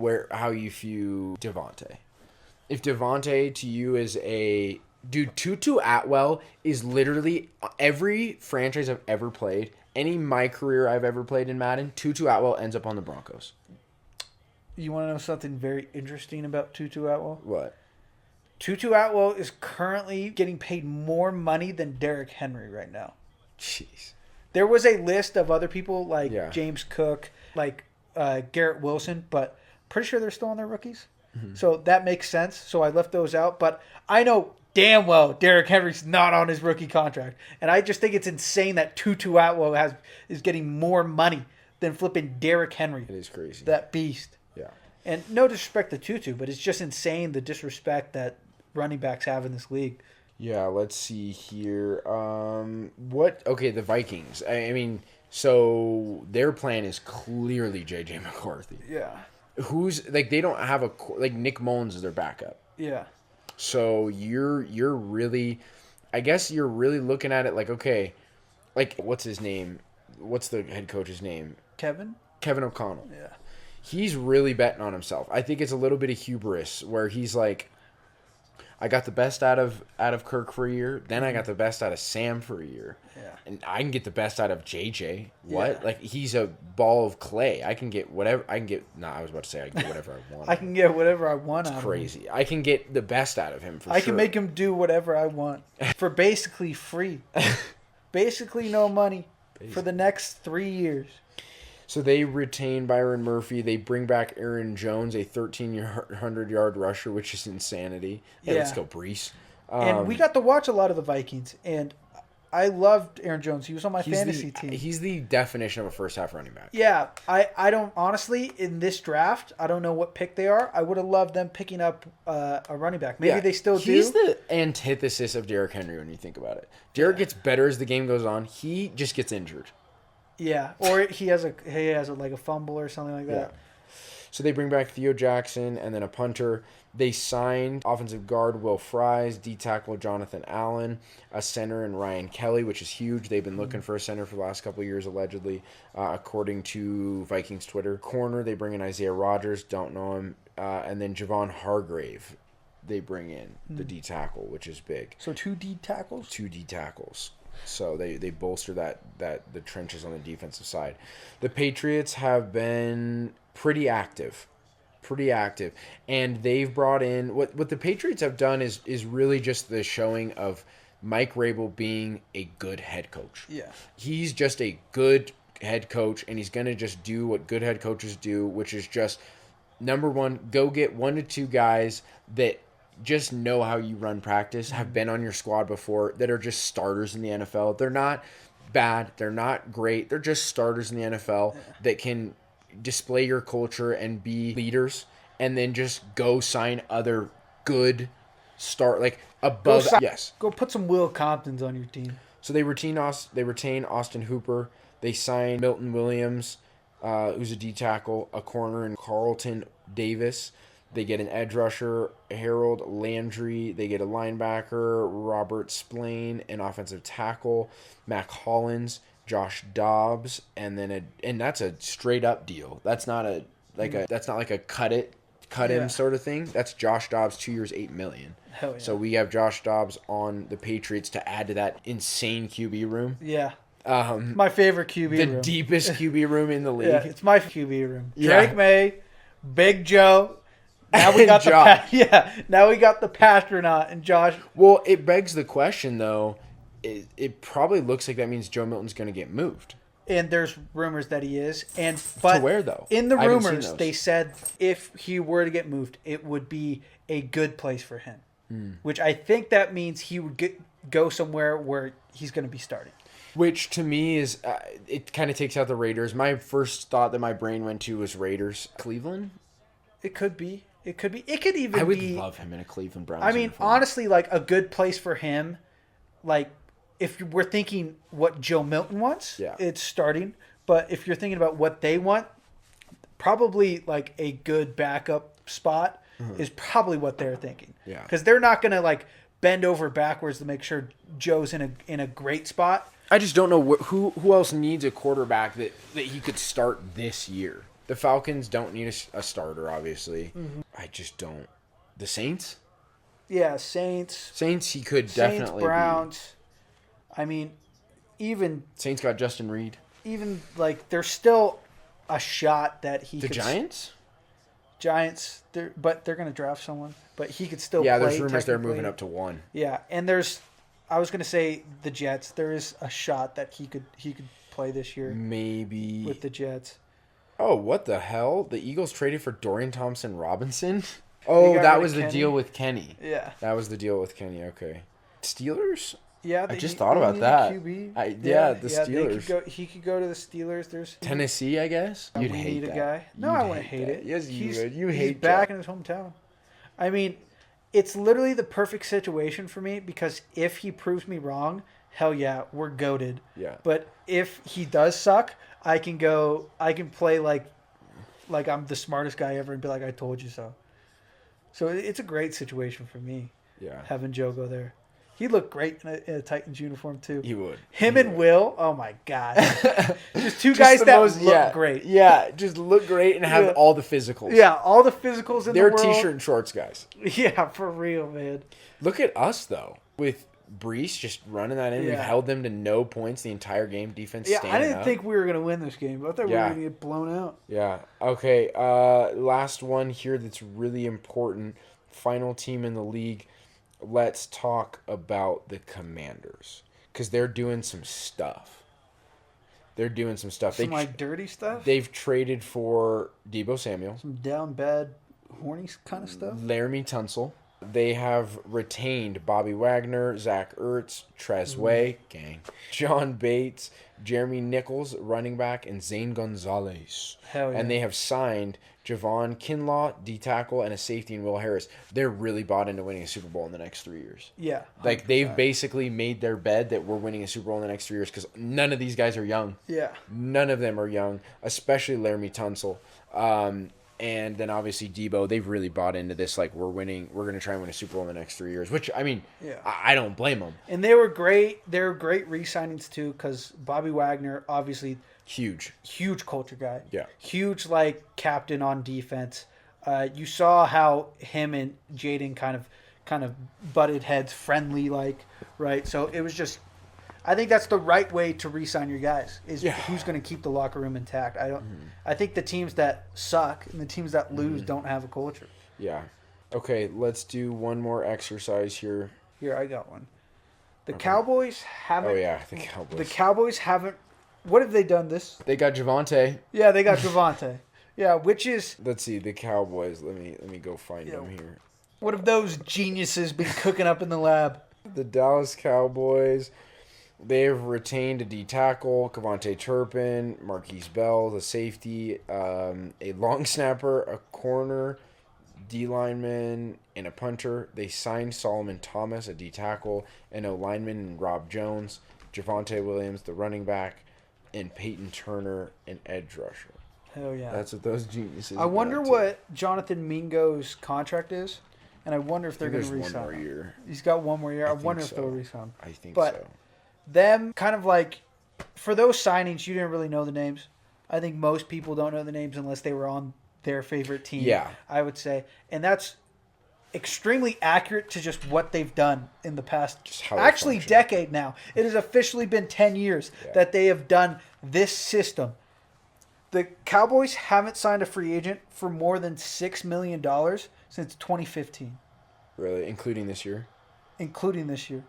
Devontae. If Devontae to you is a dude, Tutu Atwell is literally every franchise I've ever played. Any my career I've ever played in Madden, Tutu Atwell ends up on the Broncos. You want to know something very interesting about Tutu Atwell? What? Tutu Atwell is currently getting paid more money than Derrick Henry right now. Jeez. There was a list of other people like James Cook, like Garrett Wilson, but pretty sure they're still on their rookies. Mm-hmm. So that makes sense. So I left those out. But I know damn well Derrick Henry's not on his rookie contract. And I just think it's insane that Tutu Atwell is getting more money than flipping Derrick Henry. It is crazy. That beast. Yeah. And no disrespect to Tutu, but it's just insane the disrespect that running backs have in this league. Yeah, let's see here. Okay, the Vikings. I mean, so their plan is clearly J.J. McCarthy. Yeah. Who's like they don't have Nick Mullins is their backup. Yeah. So you're really, I guess you're really looking at it like, okay, like what's his name? What's the head coach's name? Kevin O'Connell. Yeah. He's really betting on himself. I think it's a little bit of hubris where he's like, I got the best out of Kirk for a year. Then I got the best out of Sam for a year. Yeah. And I can get the best out of JJ. What? Yeah. Like he's a ball of clay. I can get whatever. I was about to say I can get whatever I want. I can get whatever I want out of him. Crazy. I can get the best out of him for sure. I can make him do whatever I want for basically free. Basically no money for the next 3 years. So they retain Byron Murphy. They bring back Aaron Jones, a 1,300-yard rusher, which is insanity. Hey, let's go, Brees. And we got to watch a lot of the Vikings, and I loved Aaron Jones. He was on my fantasy team. He's the definition of a first-half running back. Yeah, I don't, honestly, in this draft, I don't know what pick they are. I would have loved them picking up a running back. Maybe they still do. He's the antithesis of Derrick Henry when you think about it. Derrick gets better as the game goes on. He just gets injured. Yeah, or he has like a fumble or something like that. Yeah. So they bring back Theo Jackson and then a punter. They signed offensive guard Will Fries, D tackle Jonathan Allen, a center and Ryan Kelly, which is huge. They've been looking for a center for the last couple of years, allegedly, according to Vikings Twitter. Corner, they bring in Isaiah Rodgers, don't know him, and then Javon Hargrave. They bring in the D tackle, which is big. So 2 D tackles. 2 D tackles. So they bolster that the trenches on the defensive side. The Patriots have been pretty active, and they've brought in what the Patriots have done is really just the showing of Mike Rabel being a good head coach. Yeah, he's just a good head coach, and he's gonna just do what good head coaches do, which is just number one, go get 1 to 2 guys that just know how you run practice, have been on your squad before, that are just starters in the NFL. They're not bad. They're not great. They're just starters in the NFL that can display your culture and be leaders, and then just go sign other good above. Go put some Will Comptons on your team. So they retain Austin Hooper. They sign Milton Williams, who's a D tackle, a corner, and Carlton Davis. They get an edge rusher, Harold Landry. They get a linebacker, Robert Splain, an offensive tackle, Mac Hollins, Josh Dobbs, and that's a straight up deal. That's not that's not like a cut him sort of thing. That's Josh Dobbs, 2 years, $8 million. Hell yeah. So we have Josh Dobbs on the Patriots to add to that insane QB room. Yeah. My favorite QB room. The deepest QB room in the league. Yeah, it's my QB room. Yeah. Drake May, Big Joe. Now we got now we got the Pastronaut and Josh. Well, it begs the question though. It probably looks like that means Joe Milton's going to get moved. And there's rumors that he is. But to where though? In the rumors, they said if he were to get moved, it would be a good place for him. Which I think that means he would go somewhere where he's going to be starting. Which to me is, it kind of takes out the Raiders. My first thought that my brain went to was Raiders. Cleveland? It could be. It could be. It could even be. I would love him in a Cleveland Browns uniform. Honestly, like a good place for him, like if we're thinking what Joe Milton wants, it's starting. But if you're thinking about what they want, probably like a good backup spot is probably what they're thinking. Yeah. Because they're not going to like bend over backwards to make sure Joe's in a great spot. I just don't know who else needs a quarterback that he could start this year. The Falcons don't need a starter, obviously. Mm-hmm. I just don't. The Saints? Yeah, Saints. Saints, he could definitely Browns. I mean, even... Saints got Justin Reed. Even, like, there's still a shot that he could... The Giants? Giants, but they're going to draft someone. But he could still play. Yeah, there's rumors they're moving up to 1. Yeah, and there's... I was going to say the Jets. There is a shot that he could play this year. Maybe. With the Jets. Oh, what the hell? The Eagles traded for Dorian Thompson-Robinson? Oh, got that rid was of the Kenny. deal with Kenny. Yeah. That was the deal with Kenny. Okay. Steelers? Yeah, I just thought about need that. a QB. The Steelers. He could go to the Steelers. There's Tennessee, I guess. You'd we hate need a that. guy. No, You'd I wouldn't hate that. it. Yes, you would. You he's hate back Jack. in his hometown. I mean, it's literally the perfect situation for me because if he proves me wrong, hell yeah, we're goated. Yeah. But if he does suck, I can play like I'm the smartest guy ever and be like, I told you so. So it's a great situation for me. Yeah. Having Joe go there. He looked great in a Titans uniform too. He would. Him and Will, oh my god, just two Just guys the that most- look great. Yeah, just look great and have Yeah. all the physicals. Yeah, all the physicals in They're the world. t-shirt and shorts guys. Yeah, for real, man. Look at us though, with Brees just running that in. We've Yeah. held them to no points the entire game. Defense. Yeah, I standing didn't up. think we were gonna win this game. I thought we were Yeah. gonna get blown out. Yeah. Okay. Last one here that's really important. Final team in the league. Let's talk about the Commanders because they're doing some stuff. Some like dirty stuff. They've traded for Deebo Samuel, Some down bad, horny kind of stuff. Laramie Tunsil. They have retained Bobby Wagner, Zach Ertz, Trez Way, gang, John Bates, Jeremy Nichols, running back, and Zane Gonzalez. Hell yeah. And they have signed Javon Kinlaw, D-tackle, and a safety in Will Harris. They're really bought into winning a Super Bowl in the next 3 years. Yeah. Like, they've 100%. basically made their bed that we're winning a Super Bowl in the next 3 years because none of these guys are young. Yeah. None of them are young, especially Laramie Tunsil. And then obviously Debo, they've really bought into this. Like, we're going to try and win a Super Bowl in the next 3 years, which, I mean, Yeah. I don't blame them. And they were great. They were great re-signings too, because Bobby Wagner, obviously, Huge. huge culture guy. Yeah. Huge like captain on defense. You saw how him and Jaden kind of butted heads, friendly like, right? So it was just, I think that's the right way to re-sign your guys. Is who's going to keep the locker room intact. I think the teams that suck and the teams that lose don't have a culture. Yeah. Okay, let's do one more exercise here. Here, I got one. The Cowboys haven't. Oh, yeah, the Cowboys. The Cowboys haven't. What have they done this? They got Javonte. Yeah, they got Javonte. Yeah, which is, Let's see, the Cowboys. Let me go find them here. what have those geniuses been cooking up in the lab? The Dallas Cowboys, they have retained a D-tackle, Kevontae Turpin, Marquise Bell, the safety, a long snapper, a corner, D-lineman, and a punter. They signed Solomon Thomas, a D-tackle, an O-lineman, and Rob Jones, Javonte Williams, the running back, and Peyton Turner, an edge rusher. Hell yeah. That's what those geniuses I wonder what Jonathan Mingo's contract is, and I wonder if they're going to There's re-sign one more him. year. He's got one more year. I think wonder if so. they'll re-sign him. I think But so. them kind of like, for those signings, you didn't really know the names. I think most people don't know the names unless they were on their favorite team. Yeah. I would say. And that's extremely accurate to just what they've done in the past, how they actually function. decade now. It has officially been 10 years that they have done this system. The Cowboys haven't signed a free agent for more than $6 million since 2015, Really, including this year? including this year.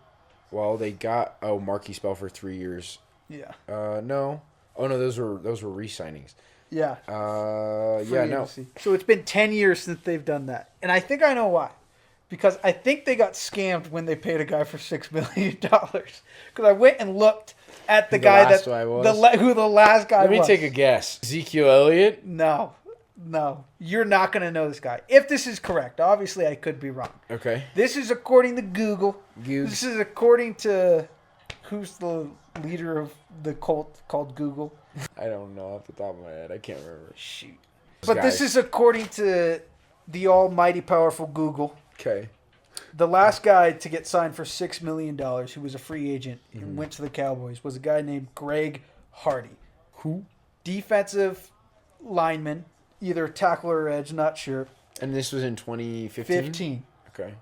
Well, they got Marquise Bell for 3 years. Yeah. No. Oh no, those were re-signings. Yeah. Yeah, no. agency. So it's been 10 years since they've done that. And I think I know why. Because I think they got scammed when they paid a guy for $6 million. Because I went and looked at the Who the guy last that guy was? who the last guy Let me was. take a guess. Ezekiel Elliott? No. You're not going to know this guy. If this is correct. Obviously, I could be wrong. Okay. This is according to Google. Goog. This is according to who's the leader of the cult called Google. I don't know off the top of my head. I can't remember. Shoot. But this is according to the almighty powerful Google. Okay. The last guy to get signed for $6 million, who was a free agent and went to the Cowboys, was a guy named Greg Hardy. Who? Defensive lineman, either tackle or edge, not sure. And this was in 2015? 15. Okay.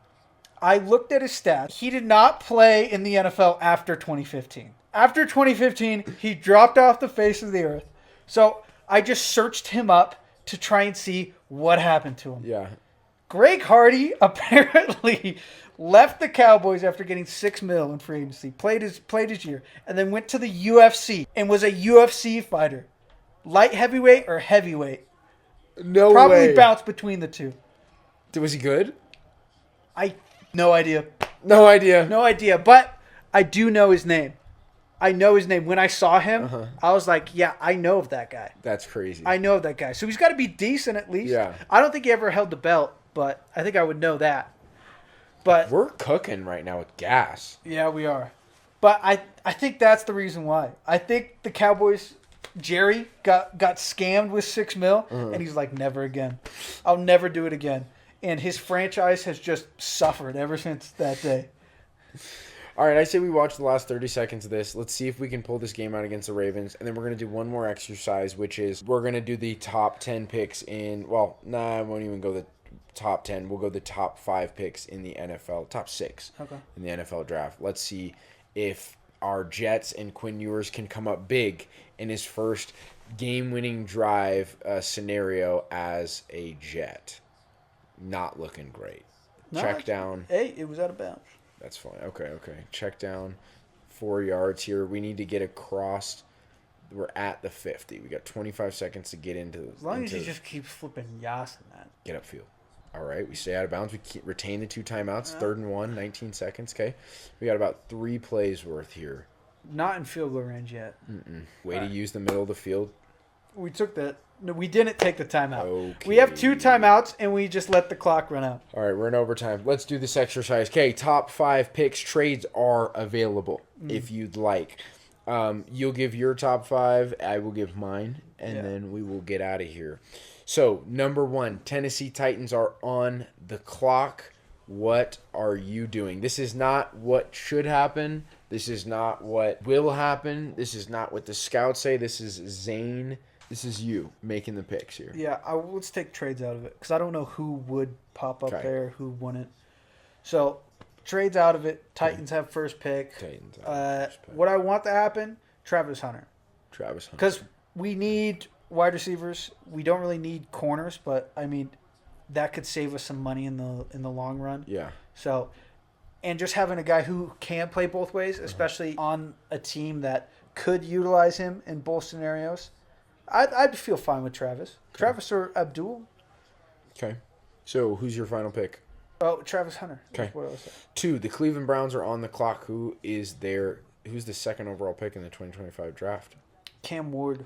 I looked at his stats. He did not play in the NFL after 2015. After 2015, he dropped off the face of the earth. So I just searched him up to try and see what happened to him. Yeah. Greg Hardy apparently left the Cowboys after getting $6 million in free agency, played his year, and then went to the UFC and was a UFC fighter. Light heavyweight or heavyweight. No Probably way. bounced between the two. Was he good? No idea. No idea. No idea. But I do know his name. I know his name. When I saw him, I was like, yeah, I know of that guy. That's crazy. I know of that guy. So he's got to be decent at least. Yeah. I don't think he ever held the belt, but I think I would know that. But we're cooking right now with gas. Yeah, we are. But I think that's the reason why. I think the Cowboys, Jerry, got scammed with $6 million, and he's like, never again. I'll never do it again. And his franchise has just suffered ever since that day. All right, I say we watch the last 30 seconds of this. Let's see if we can pull this game out against the Ravens. And then we're going to do one more exercise, which is we're going to do the top 10 picks in, well, I won't even go the top 10. We'll go the top 5 picks in the NFL, top 6 in the NFL draft. Let's see if our Jets and Quinn Ewers can come up big in his first game-winning drive scenario as a Jet. Not looking great. Check down. Hey, it was out of bounds. That's fine. Okay. Check down 4 yards here. We need to get across. We're at the 50. We got 25 seconds to get into. As long as he just keeps flipping Yas in that. Get upfield. All right, we stay out of bounds. We retain the 2 timeouts. 3rd and 1, 19 seconds. Okay, we got about 3 plays worth here. Not in field goal range yet. Way to use the middle of the field. We took that. No, we didn't take the timeout. Okay. We have 2 timeouts, and we just let the clock run out. All right, we're in overtime. Let's do this exercise. Okay, top 5 picks. Trades are available if you'd like. You'll give your top 5. I will give mine, and then we will get out of here. So, number 1, Tennessee Titans are on the clock. What are you doing? This is not what should happen. This is not what will happen. This is not what the scouts say. This is Zane. This is you making the picks here. Yeah, let's take trades out of it because I don't know who would pop up there, who wouldn't. So, trades out of it. Titans have first pick. Titans have first pick. What I want to happen, Travis Hunter. Because we need wide receivers. We don't really need corners, but I mean, that could save us some money in the long run. Yeah. So, and just having a guy who can play both ways, especially on a team that could utilize him in both scenarios, I'd feel fine with Travis. Okay. Travis or Abdul. Okay. So, who's your final pick? Oh, Travis Hunter. Okay. What I was saying. 2, the Cleveland Browns are on the clock. Who's the 2nd overall pick in the 2025 draft? Cam Ward.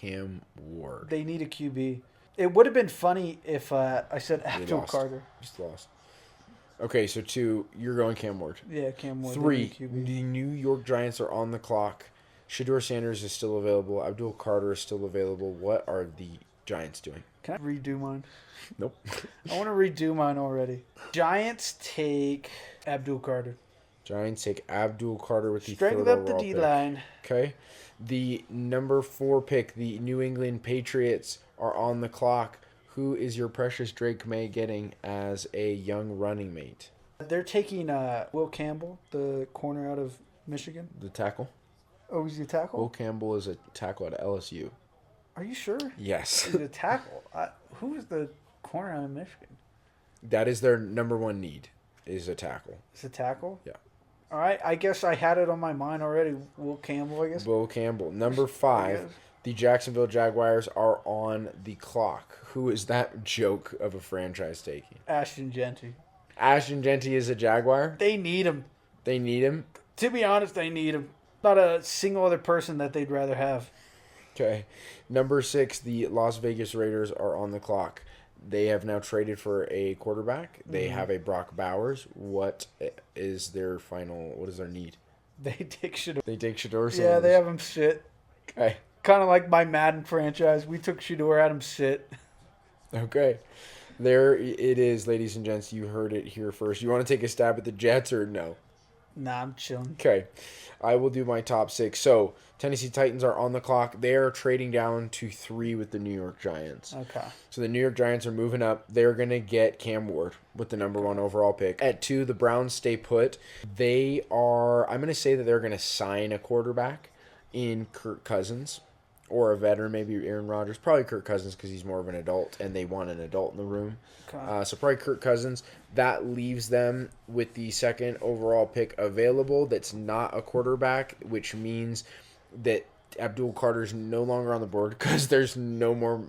They need a QB. It would have been funny if I said Abdul Carter. Just lost. Okay, so 2, you're going Cam Ward. Yeah, Cam Ward. 3, the New York Giants are on the clock. Shedeur Sanders is still available. Abdul Carter is still available. What are the Giants doing? Can I redo mine? Nope. I want to redo mine already. Giants take Abdul Carter. Giants take Abdul Carter with the Strengthen 3rd up overall the D-line. Pick. Okay. The number 4 pick, the New England Patriots, are on the clock. Who is your precious Drake May getting as a young running mate? They're taking Will Campbell, the corner out of Michigan. The tackle? Oh, he's a tackle? Will Campbell is a tackle at LSU. Are you sure? Yes. He's a tackle. Who is the corner out of Michigan? That is their number 1 need, is a tackle. It's a tackle? Yeah. All right. I guess I had it on my mind already. Will Campbell, I guess. Will Campbell. Number 5, the Jacksonville Jaguars are on the clock. Who is that joke of a franchise taking? Ashton Genty. Ashton Genty is a Jaguar? They need him. They need him? To be honest, they need him. Not a single other person that they'd rather have. Okay. Number 6, the Las Vegas Raiders are on the clock. They have now traded for a quarterback. They have a Brock Bowers. What is their need? They take Shedeur. Shedeur. Yeah, they have him sit. Okay. Kind of like my Madden franchise. We took Shedeur, had him sit. Okay. There it is, ladies and gents. You heard it here first. You want to take a stab at the Jets or no? Nah, I'm chilling. Okay. I will do my top 6. So, Tennessee Titans are on the clock. They are trading down to 3 with the New York Giants. Okay. So, the New York Giants are moving up. They're going to get Cam Ward with the number 1 overall pick. At 2, the Browns stay put. I'm going to say that they're going to sign a quarterback in Kirk Cousins or a veteran, maybe Aaron Rodgers. Probably Kirk Cousins because he's more of an adult and they want an adult in the room. Okay. So, probably Kirk Cousins. That leaves them with the 2nd overall pick available that's not a quarterback, which means that Abdul Carter's no longer on the board because there's no more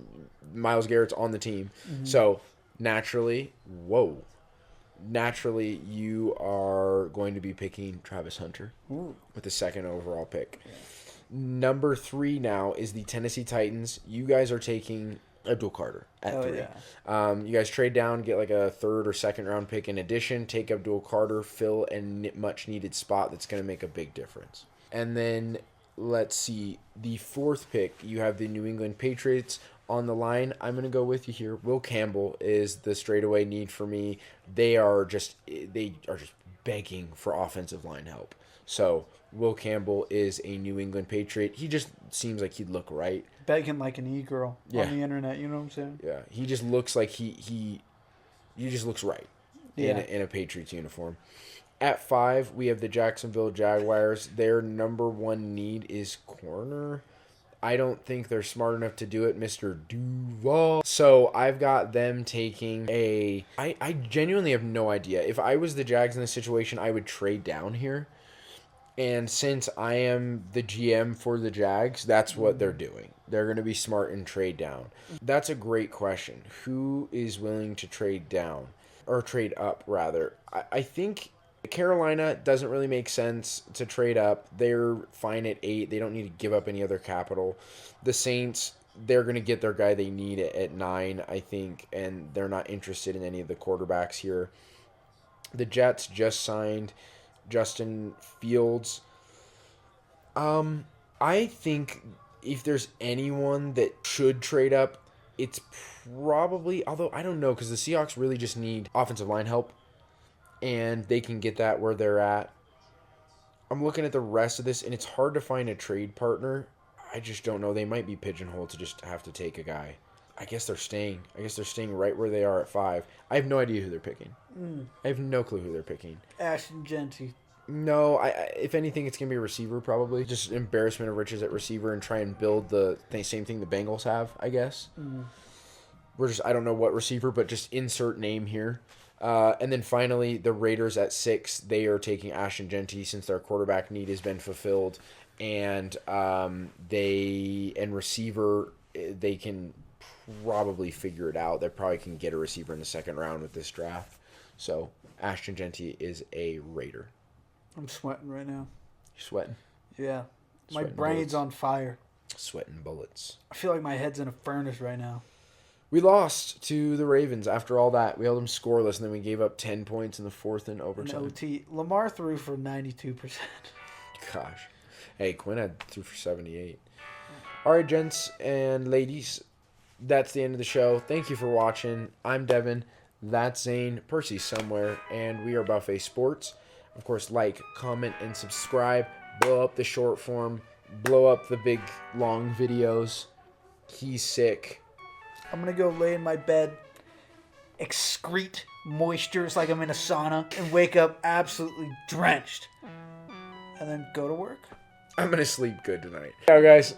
Myles Garrett's on the team. Mm-hmm. So naturally, you are going to be picking Travis Hunter with the second overall pick. Yeah. Number 3 now is the Tennessee Titans. You guys are taking Abdul Carter at 3. Yeah. You guys trade down, get like a 3rd or 2nd round pick in addition, take Abdul Carter, fill a much needed spot that's going to make a big difference. And then let's see, the 4th pick, you have the New England Patriots on the line. I'm going to go with you here. Will Campbell is the straightaway need for me. They are just begging for offensive line help. So Will Campbell is a New England Patriot. He just seems like he'd look right. Begging like an e-girl on the internet, you know what I'm saying? Yeah, he just looks like he just looks right in a Patriots uniform. At 5, we have the Jacksonville Jaguars. Their number 1 need is corner. I don't think they're smart enough to do it, Mr. Duval. So I've got them taking I genuinely have no idea. If I was the Jags in this situation, I would trade down here. And since I am the GM for the Jags, that's what they're doing. They're going to be smart and trade down. That's a great question. Who is willing to trade down? Or trade up, rather. I think Carolina doesn't really make sense to trade up. They're fine at 8. They don't need to give up any other capital. The Saints, they're going to get their guy they need at 9, I think, and they're not interested in any of the quarterbacks here. The Jets just signed Justin Fields. I think if there's anyone that should trade up, it's probably, although I don't know, because the Seahawks really just need offensive line help, and they can get that where they're at. I'm looking at the rest of this, and it's hard to find a trade partner. I just don't know. They might be pigeonholed to just have to take a guy. I guess they're staying. Right where they are at 5. I have no idea who they're picking. I have no clue who they're picking. Ashton Genty. No, if anything, it's going to be a receiver probably. Just embarrassment of riches at receiver and try and build the same thing the Bengals have, I guess. I don't know what receiver, but just insert name here. And then finally, the Raiders at 6, they are taking Ashton Genty since their quarterback need has been fulfilled. And receiver, they can probably figure it out. They probably can get a receiver in the 2nd round with this draft. So Ashton Genty is a Raider. I'm sweating right now. You're sweating? Yeah. My brain's on fire. Sweating bullets. I feel like my head's in a furnace right now. We lost to the Ravens after all that. We held them scoreless, and then we gave up 10 points in the 4th in overtime. In OT. Lamar threw for 92%. Gosh. Hey, Quinn threw for 78. All right, gents and ladies, that's the end of the show. Thank you for watching. I'm Devin. That's Zane. Percy's somewhere, and we are Buffet Sports. Of course, like, comment, and subscribe. Blow up the short form. Blow up the big, long videos. He's sick. I'm going to go lay in my bed, excrete moisture. It's like I'm in a sauna, and wake up absolutely drenched. And then go to work. I'm going to sleep good tonight. Ciao, guys.